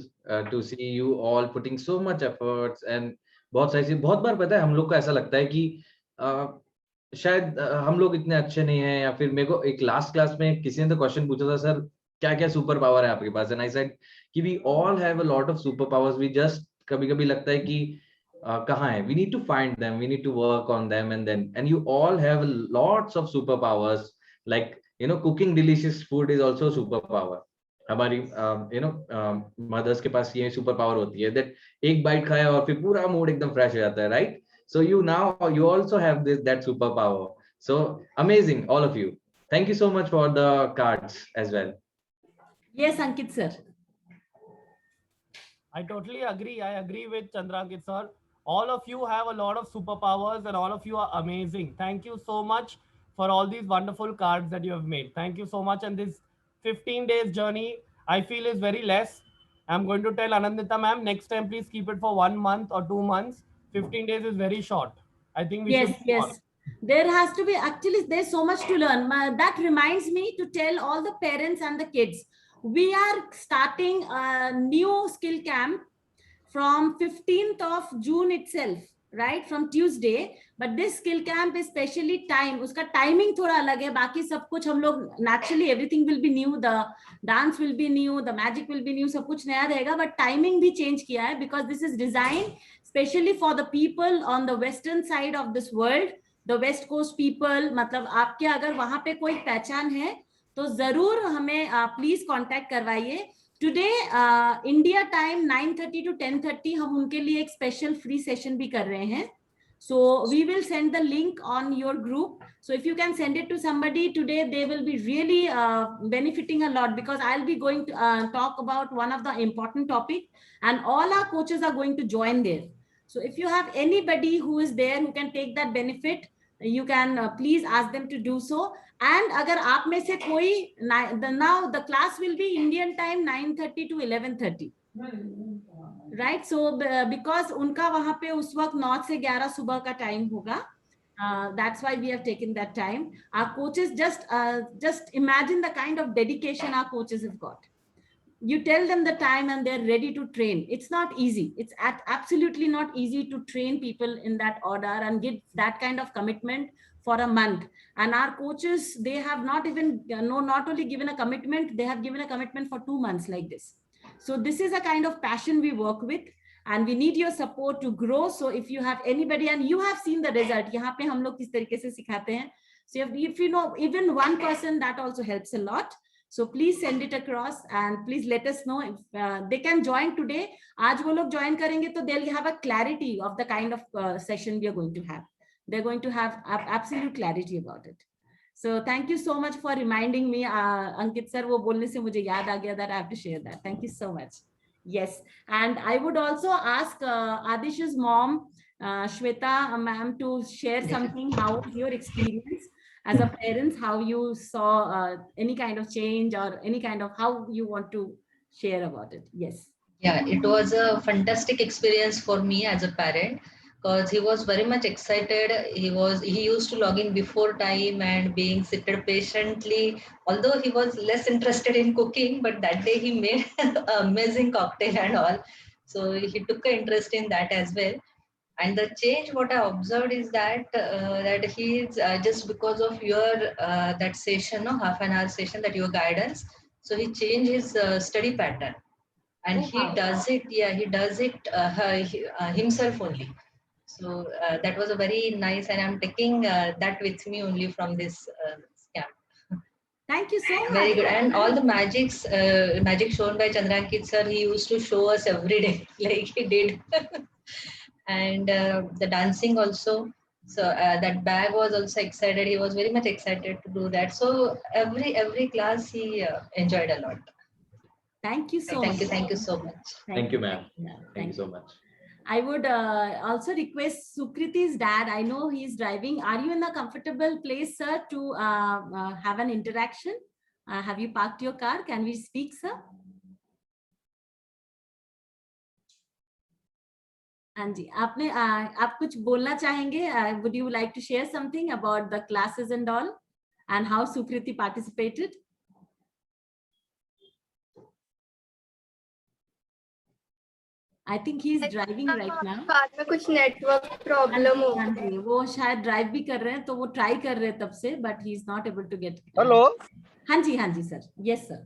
to see you all putting so much efforts and बहुत सारी चीज. बहुत बार पता है हम लोग को ऐसा लगता है कि शायद हम लोग इतने अच्छे नहीं हैं, या फिर मेरे को एक लास्ट क्लास में किसी ने तो क्वेश्चन पूछा था, सर क्या क्या सुपर पावर है आपके पास, एंड आई सेड कि we all have a lot of super powers. We just कभी कभी लगता है कि कहाँ है, we need to find them, we need to work on them, and you all have lots of super powers. Like you know, cooking delicious food is also super power. हमारी you know mothers के पास ये super power होती है that एक bite खाया और फिर पूरा मूड एकदम फ्रेश हो जाता है, right? So you also have that superpower. So amazing, all of you. Thank you so much for the cards as well. Yes, Ankit sir. I totally agree. I agree with Chandrankit sir. All of you have a lot of superpowers and all of you are amazing. Thank you so much for all these wonderful cards that you have made. Thank you so much. And this 15 days journey, I feel is very less. I'm going to tell Anandita ma'am, next time please keep it for 1 month or 2 months. 15 days is very short. I think we should. Yes. There has to be, actually there's so much to learn. That reminds me to tell all the parents and the kids, we are starting a new skill camp from 15th of June itself, right? From Tuesday. But this skill camp is specially time. Uska timing thoda alag hai. Baki sab kuch hum log, naturally everything will be new. The dance will be new. The magic will be new. Sab kuch naya rahega. But timing bhi change kiya hai because this is designed especially for the people on the western side of this world, the west coast people. मतलब आपके अगर वहां पे कोई पहचान है तो जरूर हमें प्लीज कांटेक्ट करवाइए. टुडे इंडिया टाइम 9:30 to 10:30 हम उनके लिए एक स्पेशल फ्री सेशन भी कर रहे हैं. So we will send the link on your group. So if you can send it to somebody today, they will be really benefiting a lot, because I'll be going to talk about one of the important topic and all our coaches are going to join there. So if you have anybody who is there who can take that benefit, you can please ask them to do so. And agar aap mein se koi, now the class will be Indian time 9:30 to 11:30. Right, so because उनका वहां पे उस वक्त 9 से 11 सुबह का time होगा, that's why we have taken that time. Our coaches, just imagine the kind of dedication our coaches have got. You tell them the time and they're ready to train. It's not easy. It's absolutely not easy to train people in that order and give that kind of commitment for a month. And our coaches, they have not only given a commitment, they have given a commitment for 2 months like this. So this is a kind of passion we work with, and we need your support to grow. So if you have anybody, and you have seen the result, यहाँ पे हम लोग किस तरीके से सिखाते हैं. So if you know even one person, that also helps a lot. So please send it across and please let us know if they can join today. आज वो लोग join करेंगे तो they'll have a clarity of the kind of session we are going to have. They're going to have absolute clarity about it. So thank you so much for reminding me, Ankit sir. वो बोलने से मुझे याद आ गया that I have to share that. Thank you so much. Yes, and I would also ask Adish's mom, Shweta ma'am, to share something. How was your experience as a parent? How you saw any kind of change or any kind of how you want to share about it? Yes. Yeah, it was a fantastic experience for me as a parent, because he was very much excited. He used to log in before time and being seated patiently, although he was less interested in cooking, but that day he made an amazing cocktail and all. So he took an interest in that as well. And the change what I observed is that that he is just because of your that session, no, half an hour session, that your guidance. So he changed his study pattern, and Oh, he wow. does it. Yeah, he does it himself only. So that was a very nice, and I'm taking that with me only from this camp. Thank you so much. Very good. And all the magic shown by Chandrankit sir, he used to show us every day, like he did. And the dancing also. So that bag was also excited. He was very much excited to do that. So every class he enjoyed a lot. Thank you so much. Thank you so much. Thank you, ma'am. Yeah, Thank you so much. I would also request Sukriti's dad. I know he's driving. Are you in a comfortable place, sir, to have an interaction? Have you parked your car? Can we speak, sir? हाँ जी, आपने आप कुछ बोलना चाहेंगे? Would you like to share something about the classes and all, and how Sukriti participated? I think he's driving right now. Car में कुछ network problem हो हाँ जी, वो शायद ड्राइव भी कर रहे हैं, तो वो ट्राई कर रहे हैं तब से, but he is not able to get. Hello. हाँ जी sir. Yes sir.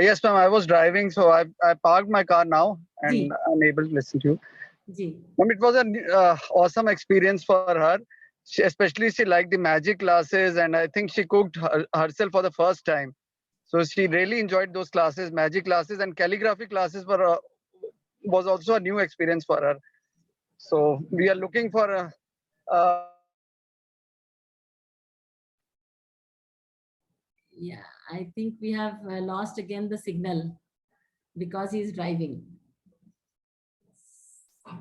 Yes ma'am, I was driving, so I parked my car now and I'm able to listen to you. Ma'am, it was an awesome experience for her. Especially she liked the magic classes, and I think she cooked herself for the first time. So she really enjoyed those classes, magic classes, and calligraphy classes was also a new experience for her. So we are looking for yeah, I think we have lost again the signal because he is driving.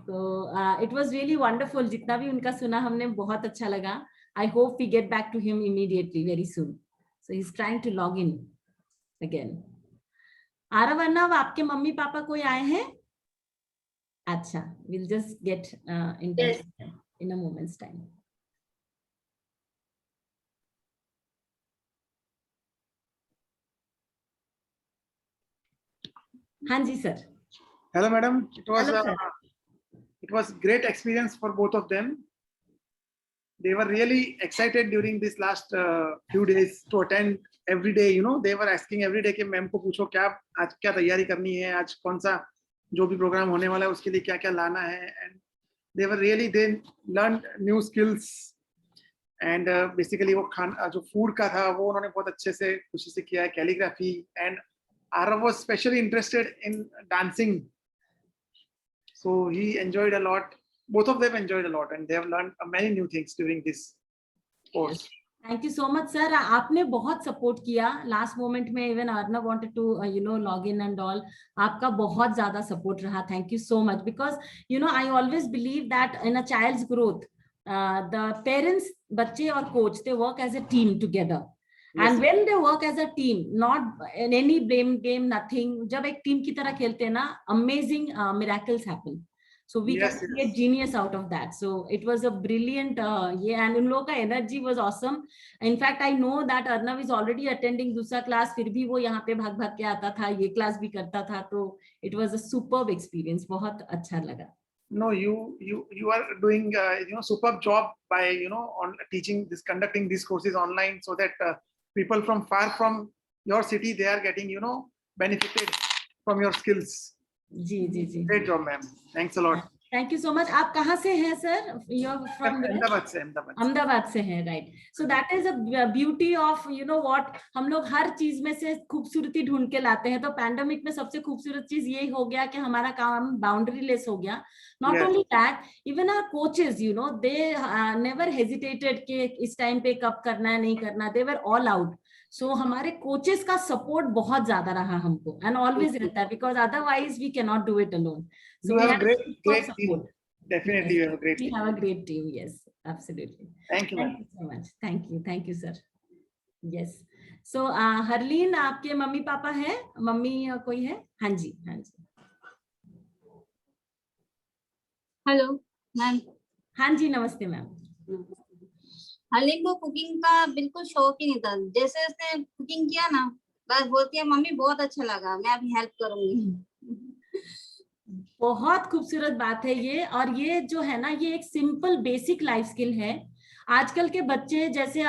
So it was really wonderful. जितना भी उनका सुना हमने बहुत अच्छा लगा. I hope we get back to him immediately, very soon. So he's trying to log in again. Aarav Arnav, आपके mummy papa कोई आए हैं? अच्छा, we'll just get in touch with them in a moment's time. हाँ जी sir. Hello madam, Hello, it was great experience for both of them. They were really excited during this last few days to attend every day. You know, they were asking every day कि ma'am को पूछो क्या आज क्या तैयारी करनी है, आज कौन सा जो भी प्रोग्राम होने वाला है उसके लिए क्या क्या लाना है. And they learned new skills. And basically वो खाना जो food का था वो उन्होंने बहुत अच्छे से खुशी से किया है, calligraphy. And Arav was especially interested in dancing. So he enjoyed a lot. Both of them enjoyed a lot, and they have learned many new things during this course. Thank you so much, sir. आपने बहुत support किया. Last moment में even Arnav wanted to, log in and all. आपका बहुत ज़्यादा support रहा. Thank you so much. Because, I always believe that in a child's growth, the parents, बच्चे और coach, they work as a team together. Yes. And when they work as a team, not in any blame game, nothing. जब एक team की तरह खेलते हैं ना, amazing miracles happen. So we can see a genius out of that. So it was a brilliant, and उन लोगों का energy was awesome. In fact, I know that Arnav is already attending दूसरा class, फिर भी वो यहाँ पे भाग भाग के आता था, ये class भी करता था, तो it was a superb experience. बहुत अच्छा लगा. No, you are doing superb job by on teaching this, conducting these courses online, so that people from far from your city, they are getting benefited from your skills. Ji. Great job, ma'am. Thanks a lot. Thank you so much. आप कहाँ से हैं, sir? You're from Ahmedabad से हैं, right? So that is a beauty of what हम लोग हर चीज में से खूबसूरती ढूंढ के लाते हैं. तो पैंडेमिक में सबसे खूबसूरत चीज ये हो गया कि हमारा काम बाउंड्री लेस हो गया. Not only that, even our coaches, they never hesitated कि इस टाइम पे कब करना है नहीं करना. They were all out. So हमारे coaches का support बहुत ज्यादा रहा हमको, and always रहता है, because otherwise we cannot do it alone. So you we have a great support. team. Definitely, you have a great team. We have a great team. Yes, absolutely. Thank you, Thank you so much. Thank you, sir. Yes. So Harleen, आपके mummy papa हैं? Mummy कोई है? हाँ जी. Hello ma'am. हाँ जी, नमस्ते ma'am. Harleen को cooking का बिल्कुल शौक ही नहीं था. जैसे उसने कुकिंग किया ना, बस बोलती है मम्मी बहुत अच्छा लगा, मैं अभी हेल्प करूंगी. बहुत खूबसूरत बात है ये. और ये जो है ना, ये एक सिंपल बेसिक लाइफ स्किल है. आजकल के बच्चे जैसे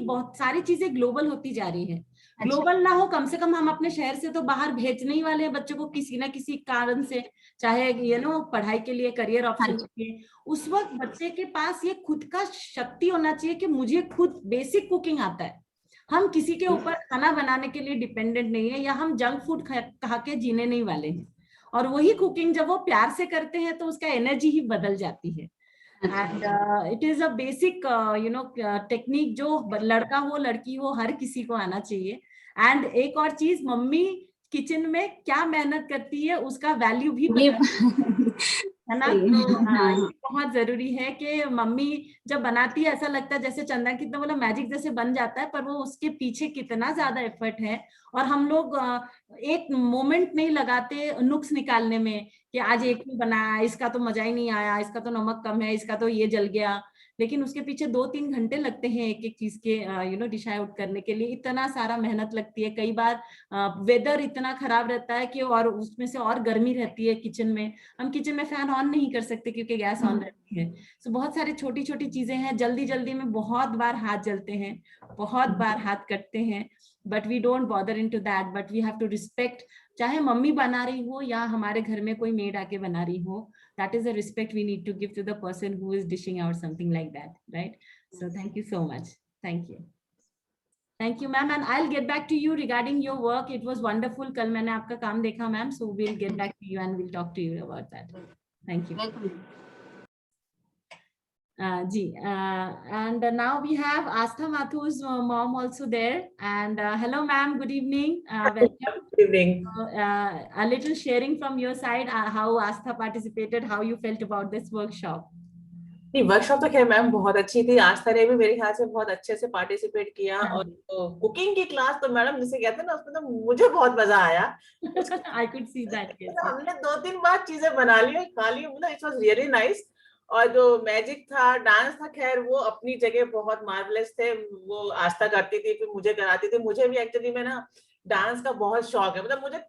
बहुत सारी चीजें ग्लोबल होती जा रही है. ग्लोबल ना हो, कम से कम हम अपने शहर से तो बाहर भेजने ही वाले हैं बच्चों को किसी ना किसी कारण से, चाहे पढ़ाई के लिए, करियर ऑप्शन के लिए। उस वक्त बच्चे के पास ये खुद का शक्ति होना चाहिए कि मुझे खुद बेसिक कुकिंग आता है। हम किसी के ऊपर खाना बनाने के लिए डिपेंडेंट नहीं है, या हम जंक फूड खा के जीने नहीं वाले हैं। और वही कुकिंग जब वो प्यार से करते हैं तो उसका एनर्जी ही बदल जाती है। And it is a basic technique जो लड़का हो लड़की हो हर किसी को आना चाहिए। एंड एक और चीज, मम्मी किचन में क्या मेहनत करती है उसका वैल्यू भी है ना। तो ये बहुत जरूरी है कि मम्मी जब बनाती है ऐसा लगता है जैसे चंद्रांकित ने बोला मैजिक जैसे बन जाता है, पर वो उसके पीछे कितना ज्यादा एफर्ट है। और हम लोग एक मोमेंट नहीं लगाते नुक्स निकालने में कि आज एक ही बनाया, इसका तो मजा ही नहीं आया, इसका तो नमक कम है, इसका तो ये जल गया। लेकिन उसके पीछे 2-3 घंटे लगते हैं एक एक चीज के डिश आउट करने के लिए, इतना सारा मेहनत लगती है। कई बार वेदर इतना खराब रहता है कि और उसमें से और गर्मी रहती है किचन में, हम किचन में फैन ऑन नहीं कर सकते क्योंकि गैस ऑन रहती है। सो बहुत सारी छोटी छोटी चीजें हैं, जल्दी जल्दी में बहुत बार हाथ जलते हैं, बहुत बार हाथ कटते हैं, but we don't bother into that, but we have to respect. चाहे मम्मी बना रही हो या हमारे घर में कोई मेड आके बना रही हो, that is a respect we need to give to the person who is dishing out something like that, right? So thank you so much. Thank you ma'am, and I'll get back to you regarding your work. It was wonderful. Kal maine aapka kaam dekha ma'am, so we'll get back to you and we'll talk to you about that. Thank you. And now we have Astha Mathu's mom also there. And hello ma'am, good evening. Welcome. Good evening. A little sharing from your side, how Astha participated, how you felt about this workshop. नहीं, workshop तो खैर ma'am बहुत अच्छी थी। आस्था ने भी मेरे ख्याल से बहुत अच्छे से पार्टिसिपेट किया। और कुकिंग की क्लास तो मैडम जिसे कहते हैं ना, उसमें तो मुझे बहुत मजा आया। I could see that. हमने 2-3 बार चीजें बना ली और खा ली, मतलब इट वाज रियली नाइस। और जो मैजिक था, डांस था, खैर वो अपनी जगह बहुत मार्वलेस थे। वो आस्था करती थी, फिर मुझे कराती थी। मुझे भी एक्चुअली में ना डांस का बहुत शौक है, मतलब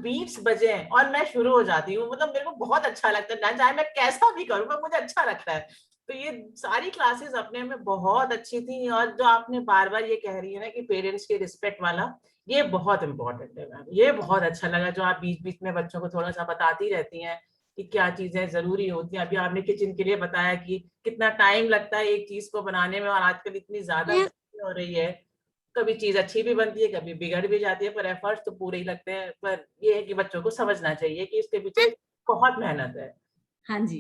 बीट्स बजे और मैं शुरू हो जाती हूँ। मतलब मेरे को बहुत अच्छा लगता है डांस, चाहे मैं कैसा भी करूँ, पर मुझे अच्छा लगता है। तो ये सारी क्लासेस अपने में बहुत अच्छी थी। और जो आपने बार बार ये कह रही है ना कि पेरेंट्स के रिस्पेक्ट वाला, ये बहुत इंपॉर्टेंट है मैम। ये बहुत अच्छा लगा जो आप बीच बीच में बच्चों को थोड़ा सा बताती रहती हैं कि क्या चीजें जरूरी होती हैं। अभी आपने किचन के लिए बताया कि कितना टाइम लगता है एक चीज को बनाने में, और आजकल इतनी ज्यादा हो रही है, कभी चीज अच्छी भी बनती है, कभी बिगड़ भी जाती है, पर एफर्ट्स तो पूरे ही लगते हैं। पर ये है कि बच्चों को समझना चाहिए कि इसके पीछे बहुत मेहनत है। हाँ जी,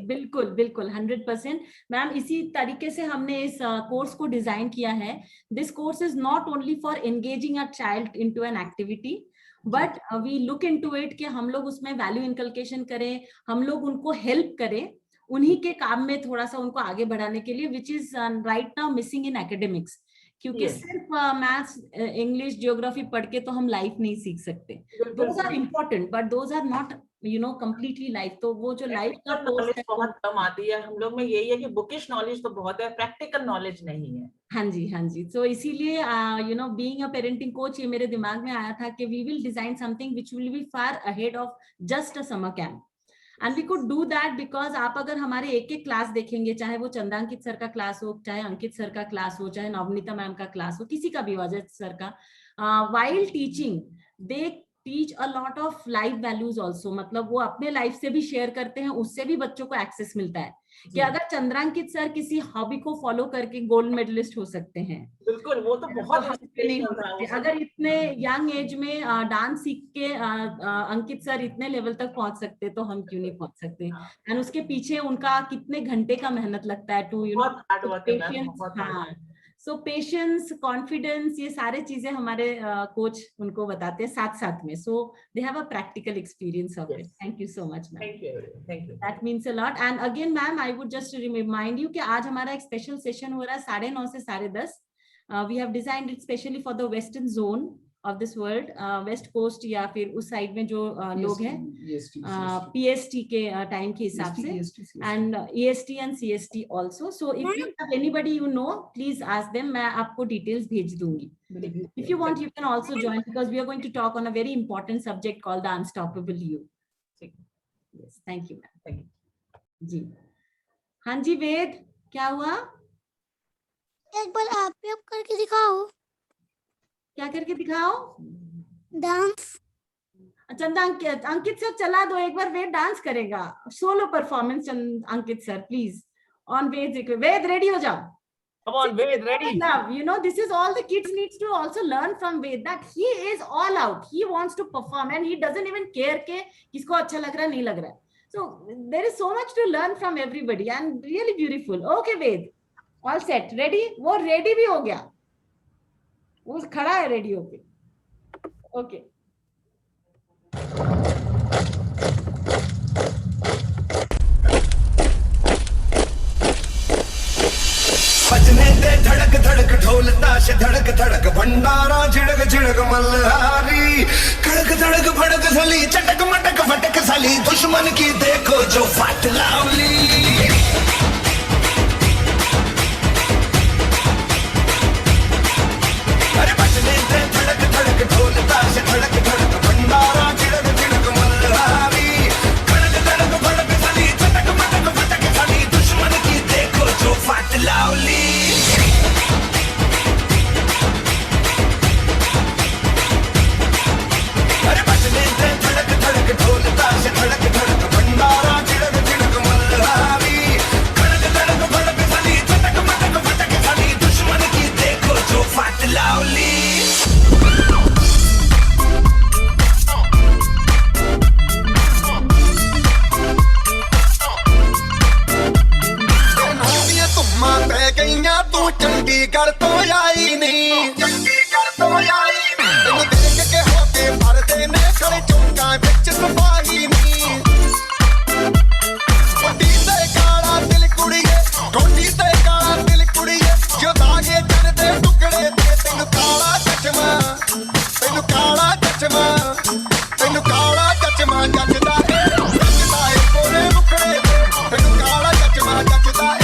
बिल्कुल बिल्कुल 100% मैम। इसी तरीके से हमने इस कोर्स को डिजाइन किया है। This course is not only for engaging a child into an activity, but we look into it कि हम लोग उसमें वैल्यू इनकलकेशन करें, हम लोग उनको हेल्प करें उन्हीं के काम में थोड़ा सा उनको आगे बढ़ाने के लिए, which is right now missing in academics. क्योंकि सिर्फ मैथ्स, इंग्लिश, ज्योग्राफी पढ़ के तो हम लाइफ नहीं सीख सकते। Those are important but those are not completely life. तो वो जो लाइफ का नॉलेज बहुत कम आती है हम लोग में। यही है कि बुकिश नॉलेज तो बहुत है, प्रैक्टिकल नॉलेज नहीं है। हाँ जी। तो इसीलिए बीइंग अ पेरेंटिंग कोच, ये मेरे दिमाग में आया था कि we will design something which will be far ahead of just a summer camp. And we could do that because आप अगर हमारे एक एक क्लास देखेंगे, चाहे वो चंद्रांकित सर का क्लास हो, चाहे अंकित सर का क्लास हो, चाहे नवनीता मैम का क्लास हो, किसी का भी अजय सर का, while teaching they teach a lot of life values also। मतलब वो अपने लाइफ से भी शेयर करते हैं, उससे भी बच्चों को एक्सेस मिलता है कि अगर चंद्रांकित सर किसी हॉबी को फॉलो करके गोल्ड मेडलिस्ट हो सकते हैं, बिल्कुल वो तो बहुत नहीं हो सकते। अगर इतने यंग एज में डांस सीख के अंकित सर इतने लेवल तक पहुंच सकते, तो हम क्यों नहीं पहुंच सकते। एंड उसके पीछे उनका कितने घंटे का मेहनत लगता है टू पेशेंस। हाँ, सो पेशेंस, कॉन्फिडेंस, ये सारे चीजें हमारे कोच उनको बताते हैं साथ साथ में। So they have a practical experience of it. Thank you so much ma'am, thank you, that means a lot. And again ma'am, I would just remind you कि आज हमारा एक स्पेशल सेशन हो रहा है 9:30 से 10:30। We have designed it specially for the western zone of this world, west coast या फिर उस साइड में जो लोग हैं PST के टाइम के हिसाब से, and EST and CST also. So if you have anybody you know, please ask them, मैं आपको डिटेल्स भेज दूंगी। If you want, you can also join because we are going to talk on a very important subject called the unstoppable you. Yes, thank you ma'am ji. हाँ जी वेद, क्या हुआ? एक बार आप भी करके दिखाओ। क्या करके दिखाओ? डांस। चंदा, अंकित सर चला दो एक बार, वेद डांस करेगा, solo performance. Ankit sir please on Ved's request. Ved, ready ho jao. Come on, Ved, ready. Love, you know, this is all the kids needs to also learn from Ved, that he is all out. He wants to perform and he doesn't even care ke kisko acha lag raha hai, nahi lag raha hai. So there is so much to learn from everybody and really beautiful. Okay, Ved, all set, ready? वो ready भी हो गया, वो खड़ा है ready होके. Okay. बजने दे धड़क धड़क ढोल ताश धड़क धड़क भंडारा झिड़क झिड़क मल्हारी कड़क धड़क भड़क सली चटक मटक फटक सली दुश्मन की देखो जो फाट लावली अरे बजने दे धड़क धड़क ढोल ताश धड़क धड़क भंडारा झिड़क झिड़क मल्हारी कड़क धड़क भड़क सली चटक मटक फटक सली दुश्मन की देखो जो फाट लावली अरे बजने दे धड़क धड़क ढोल ताश धड़क धड़क भंडारा झिड़क झिड़क मल्हारी कड़क धड़क भड़क सली चटक मटक फटक सली दुश्मन की देखो जो फाट लावली ਧੁੰਮਾਂ ਪੈ ਗਈਆਂ ਤੂੰ ਚੰਡੀਗੜ੍ਹ ਤੋਂ ਆਈ ਨਹੀਂ ਚੰਡੀਗੜ੍ਹ ਤੋਂ ਆਈ ਨਹੀਂ ਤੈਨੂੰ ਦੇਖ ਕੇ ਹੋ ਕੇ ਮਰਦੇ ਨੇ ਖੜੇ ਚੌਂਕਾਂ ਵਿੱਚ ਸਫਾਈ ਨਹੀਂ ਕੋਟੀ ਤੇ ਕਾਲਾ ਦਿਲ ਕੁੜੀਏ ਕੋਟੀ ਤੇ ਕਾਲਾ ਦਿਲ ਕੁੜੀਏ ਜੋ ਦਾਗੇ ਚੰਨ ਦੇ ਟੁਕੜੇ ਤੇ ਤੈਨੂੰ ਕਾਲਾ ਚਸ਼ਮਾ ਤੈਨੂੰ ਕਾਲਾ ਚਸ਼ਮਾ ਤੈਨੂੰ ਕਾਲਾ ਚਸ਼ਮਾ ਜੱਜਦਾ ਏ ਜੱਜਦਾ ਏ ਕੋਲੇ ਮੁਖੜੇ ਤੇ ਤੈਨੂੰ ਕਾਲਾ ਚਸ਼ਮਾ ਜੱਜਦਾ ਏ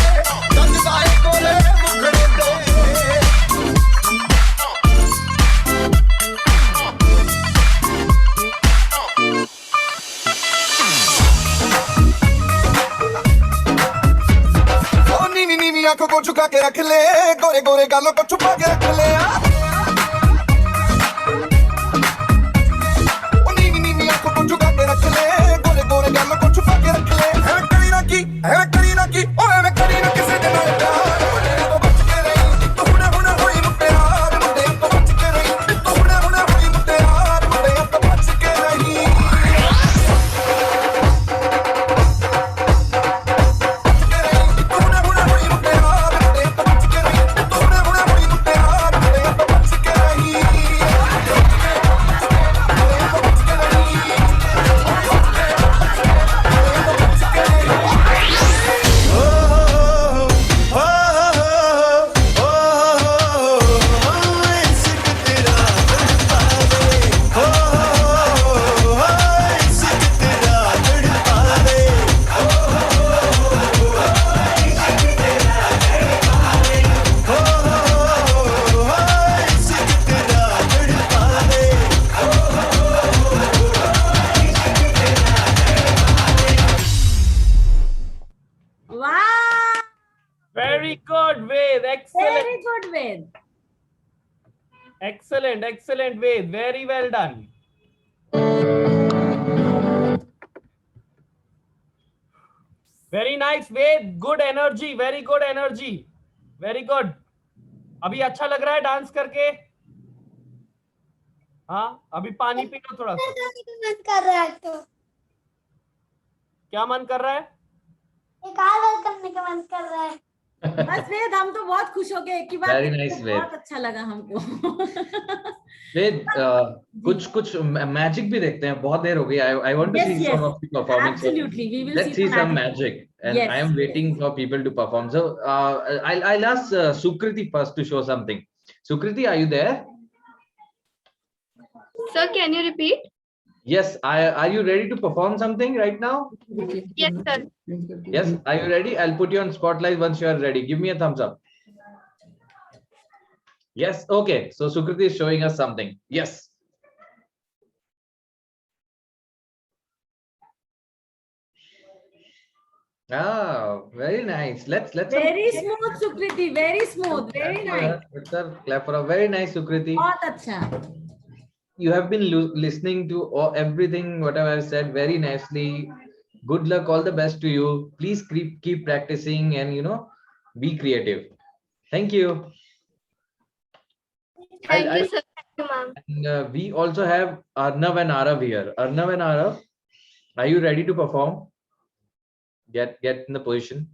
आंखों को झुका के रख ले गोरे गोरे गालों को छुपा के रख ले नीनी नीनी आंखों को झुका के रख ले गोरे गोरे गालों को छुपा के रख ले है करीना की और है करीना किसे देना है प्यार मुझे तो बच के रही तो हुने हुने हुई मुझे यार मुझे तो बच के रही तो हुने हुने हुई मुझे यार मुझे तो बच के रही Excellent, Ved. Very well done. Very nice, Ved. Good energy. Very good energy. Very good. अभी अच्छा लग रहा है डांस करके? हाँ, अभी पानी पी लो थोड़ा सा। मन कर रहा है तो क्या मन कर रहा है? एक और करने का मन कर रहा है। बस वेद, हम तो बहुत खुश हो गए एक ही बार। Very nice, Ved. बहुत अच्छा लगा हमको। वेद, कुछ मैजिक भी देखते हैं, बहुत देर हो गई। I want to see some of the performances. Absolutely, we will Let's see some magic, and Yes, I am waiting for people to perform. So I'll ask Sukriti first to show something. Sukriti, are you there? Sir, can you repeat? Yes. Are you ready to perform something right now? Yes, sir. Yes. Are you ready? I'll put you on spotlight once you are ready. Give me a thumbs up. Yes. Okay. So Sukriti is showing us something. Yes. Ah, very nice. Let's Very smooth, Sukriti. Very smooth. Very nice. Clap for a very nice Sukriti. बहुत अच्छा. You have been listening to everything whatever I've said very nicely. Good luck, all the best to you. Please keep practicing and be creative. Thank you. Thank you, sir. Thank you, ma'am. And, we also have Arnav and Arav here. Arnav and Arav, are you ready to perform? Get in the position.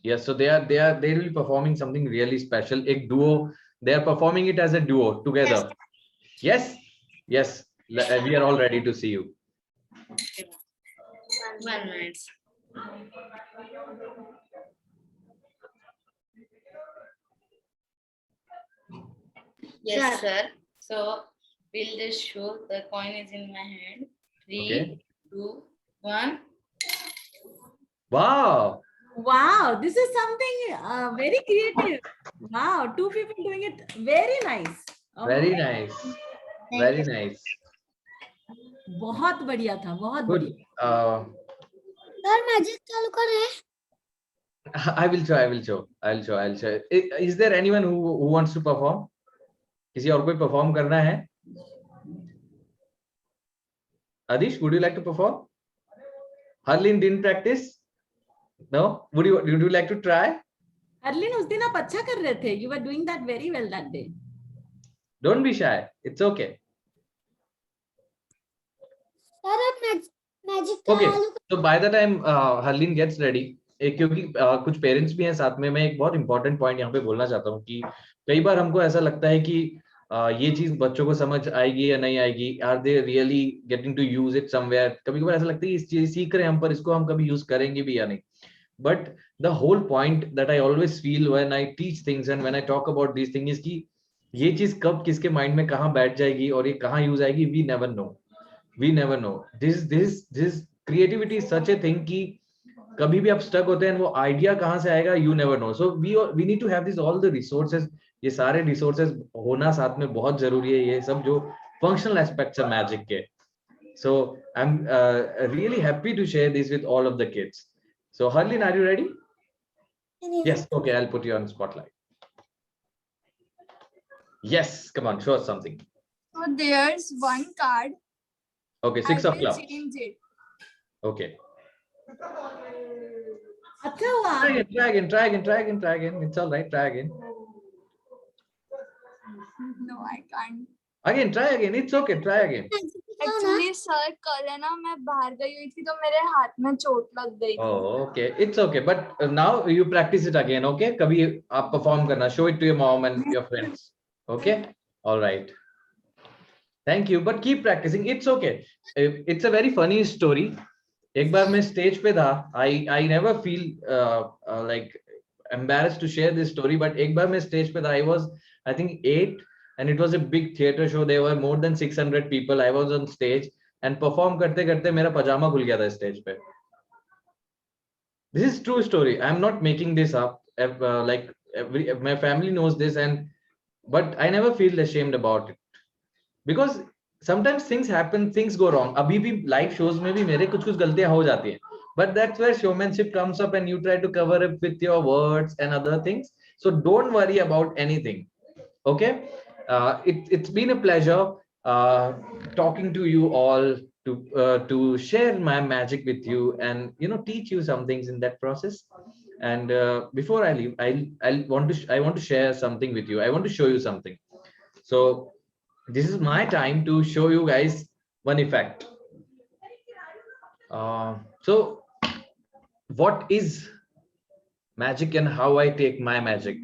Yes, so they will be performing something really special. A duo. They are performing it as a duo together. Yes. Yes. We are all ready to see you. 1 minute. Yes, sir. So we'll just show the coin is in my hand. 3, Okay. 2, 1. Wow. Wow, this is something very creative. Wow, 2 people doing it. Very nice. Oh, Very nice. Very nice. बहुत बढ़िया था. बहुत Good. बढ़िया. Sir magic चालू कर रहे हैं. I will show. I'll show. Is there anyone who wants to perform? किसी और कोई perform करना है? Adish, would you like to perform? Harleen didn't practice? No? Would you like to try? Harleen, उस दिन आप अच्छा कर रहे थे. You were doing that very well that day. Don't be shy. It's okay. Sir आप मैजिक Okay. चालू. So by the time Harleen gets ready, क्योंकि कुछ पेरेंट्स भी हैं साथ में, मैं एक बहुत इंपॉर्टेंट पॉइंट यहाँ पे बोलना चाहता हूँ कि कई बार हमको ऐसा लगता है कि ये चीज बच्चों को समझ आएगी या नहीं आएगी. Are they really getting to use it somewhere. कभी कभार ऐसा लगता है कि इस चीज सीख रहे हैं हम, पर इसको हम कभी यूज करेंगे भी या नहीं. But the whole point that I always feel when I teach things and when I talk about this thing is कि ये चीज कब किसके माइंड में कहाँ बैठ जाएगी और ये कहाँ यूज आएगी, we never know. This creativity is such a thing कि कभी भी आप स्टक होते हैं, वो आइडिया कहाँ से आएगा, you never know. So we need to have this all the resources. ये सारे रिसोर्सेज होना साथ में बहुत जरूरी है. ये सब जो फंक्शनल एस्पेक्ट्स है मैजिक के. So I am really happy to share this with all of the kids. So Harleen, are you ready? Yes. Okay, I'll put you on spotlight. Yes, come on, show us something. So there's one card. Okay, 6 of I will clubs. change it. Okay. अच्छा हुआ. Try again. It's all right. Try again. No, I can't. Again, try again. It's okay. Try again. Actually, sir, कल है ना मैं बाहर गई हुई थी तो मेरे हाथ में चोट लग गई थी. Oh, okay. It's okay. But now you practice it again. Okay. कभी आप perform करना. Show it to your mom and your friends. Okay. All right. Thank you. But keep practicing. It's okay. It's a very funny story. एक बार मैं stage पे था. I never feel like embarrassed to share this story. But एक बार मैं stage पे था. I was I think 8 and it was a big theater show. There were more than 600 people. I was on stage and perform करते करते मेरा पजामा खुल गया था स्टेज पे. This is true story. I'm not making this up. Like my family knows this, but I never feel ashamed about it because sometimes things happen, things go wrong. अभी भी live shows में भी मेरे कुछ गलतियां हो जाती हैं. But that's where showmanship comes up and you try to cover it with your words and other things. So don't worry about anything. Okay. It's been a pleasure talking to you all, to share my magic with you and teach you some things in that process. And before I leave, I want to share something with you. I want to show you something. So this is my time to show you guys one effect. So what is magic and how I take my magic?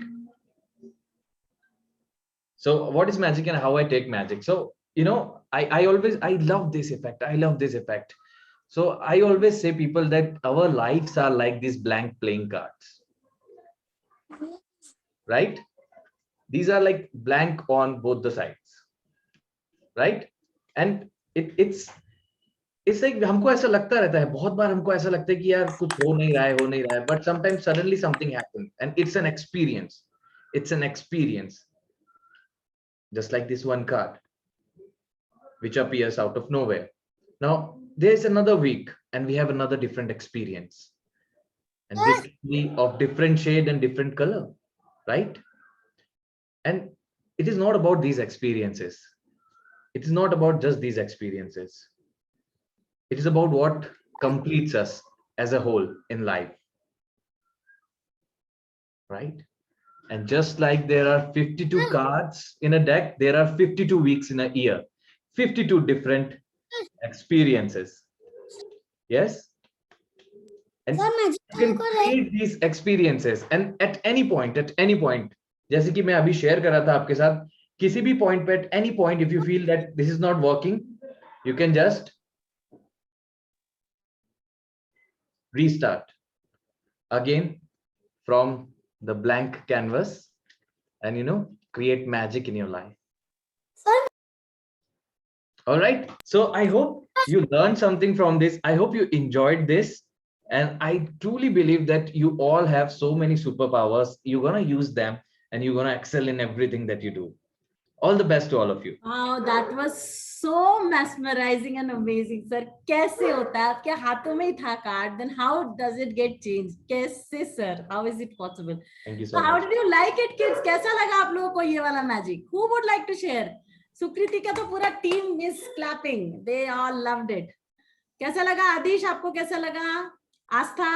So what is magic and how I take magic? So I love this effect. I love this effect. So I always say people that our lives are like these blank playing cards, right? These are like blank on both the sides, right? And it's like हमको ऐसा लगता रहता है, बहुत बार हमको ऐसा लगता है कि यार कुछ हो नहीं रहा है, but sometimes suddenly something happens and it's an experience. It's an experience. Just like this one card, which appears out of nowhere. Now, there's another week and we have another different experience. And this can be of different shade and different color, right? And it is not about these experiences. It is not about just these experiences. It is about what completes us as a whole in life, right? And just like there are 52 cards in a deck, there are 52 weeks in a year, 52 different experiences. Yes? And you can create these experiences, and at any point, जैसे कि मैं अभी share कर रहा था आपके साथ, किसी भी point पे, at any point, if you feel that this is not working, you can just restart again from the blank canvas and create magic in your life. All right, so I hope you learned something from this. I hope you enjoyed this, and I truly believe that you all have so many superpowers. You're gonna use them and you're gonna excel in everything that you do. All the best to all of you. Oh, that was so mesmerizing and amazing, sir. कैसे होता है? आपके हाथों में ही था card. Then how does it get changed? कैसे, sir? How is it possible? Thank you So so how much. did you like it, kids? कैसा लगा आप लोगों को ये वाला magic? Who would like to share? सुकृति का तो पूरा team is clapping. They all loved it. कैसा लगा आदिश? आपको कैसा लगा? आस्था?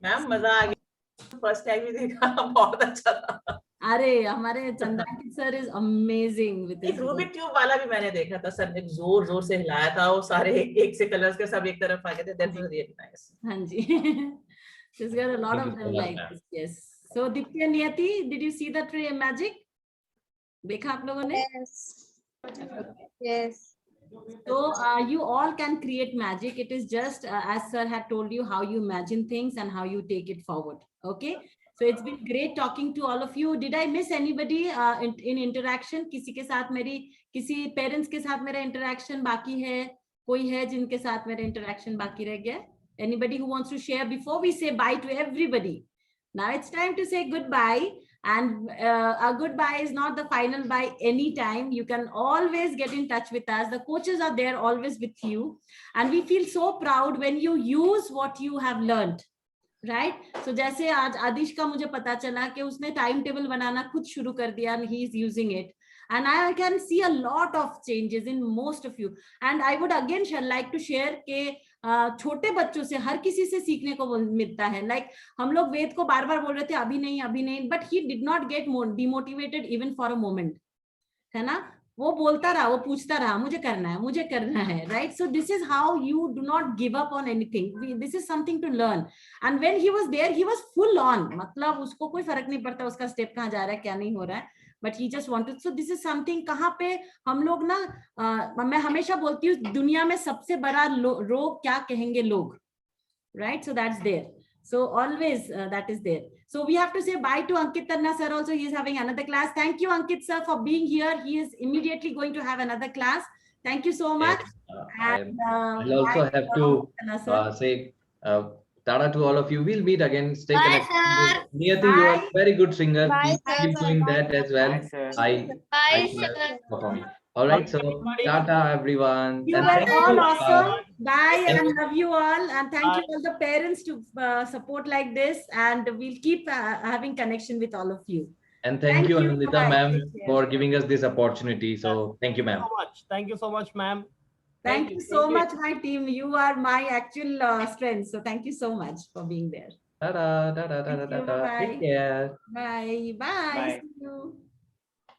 मैम मजा आ गया. फर्स्ट टाइम ही देखा, बहुत अच्छा था. अरे हमारे Chandrankit sir is amazing with एक रूबिक क्यूब वाला भी मैंने देखा था. सर ने जोर जोर से हिलाया था, वो सारे एक से कलर्स के सब एक तरफ आ गए थे. That was really nice. हाँ जी. She's got a lot of them like this. Yes. So Dipya Niyati, did you see that magic? देखा आप लोगों ने? Yes. So you all can create magic. It is just as sir had told you, how you imagine things and how you take it forward. Okay. So it's been great talking to all of you. Did I miss anybody in interaction? किसी के साथ मेरी, किसी parents के साथ मेरा interaction बाकी है? कोई है जिनके साथ मेरा interaction बाकी रह गया? Anybody who wants to share before we say bye to everybody? Now it's time to say goodbye. And a goodbye is not the final bye anytime. You can always get in touch with us. The coaches are there always with you. And we feel so proud when you use what you have learned. Right? So जैसे आज आदिश का मुझे पता चला कि उसने time table बनाना खुद शुरू कर दिया and he is using it. And I can see a lot of changes in most of you. And I would again like to share कि छोटे बच्चों से हर किसी से सीखने को मिलता है. Like हम लोग वेद को बार बार बोल रहे थे अभी नहीं, but he did not get demotivated even for a moment. है ना? वो बोलता रहा, वो पूछता रहा, मुझे करना है, right? So this is how you do not give up on anything. This is something to learn. And when he was there, he was full on. मतलब उसको कोई फर्क नहीं पड़ता उसका स्टेप कहाँ जा रहा है, क्या नहीं हो रहा है. But he just wanted. So this is something कहाँ पे हम लोग ना, मैं हमेशा बोलती हूँ दुनिया में सबसे बड़ा रोग क्या कहेंगे लोग, right? So that's there. So always that is there. So we have to say bye to Ankit Tanna sir also. He is having another class. Thank you Ankit sir for being here. He is immediately going to have another class. Thank you so much. Yes, I'll also have to say Tada to all of you. We'll meet again. Stay connected. Niyati, you are a very good singer. Keep doing that as well. Bye, Perform. All right, so Tata everyone. You And were thank all you. awesome. Bye, and love you all. And thank you all the parents to support like this. And we'll keep having connection with all of you. And thank you, Anandita Bye. ma'am, for giving us this opportunity. So thank you, ma'am. Thank you so much, ma'am. Thank you so much, my team. You are my actual strength. So thank you so much for being there. Ta-da, ta-da, ta-da, ta-da. Take care. Bye. Bye. Bye. See you.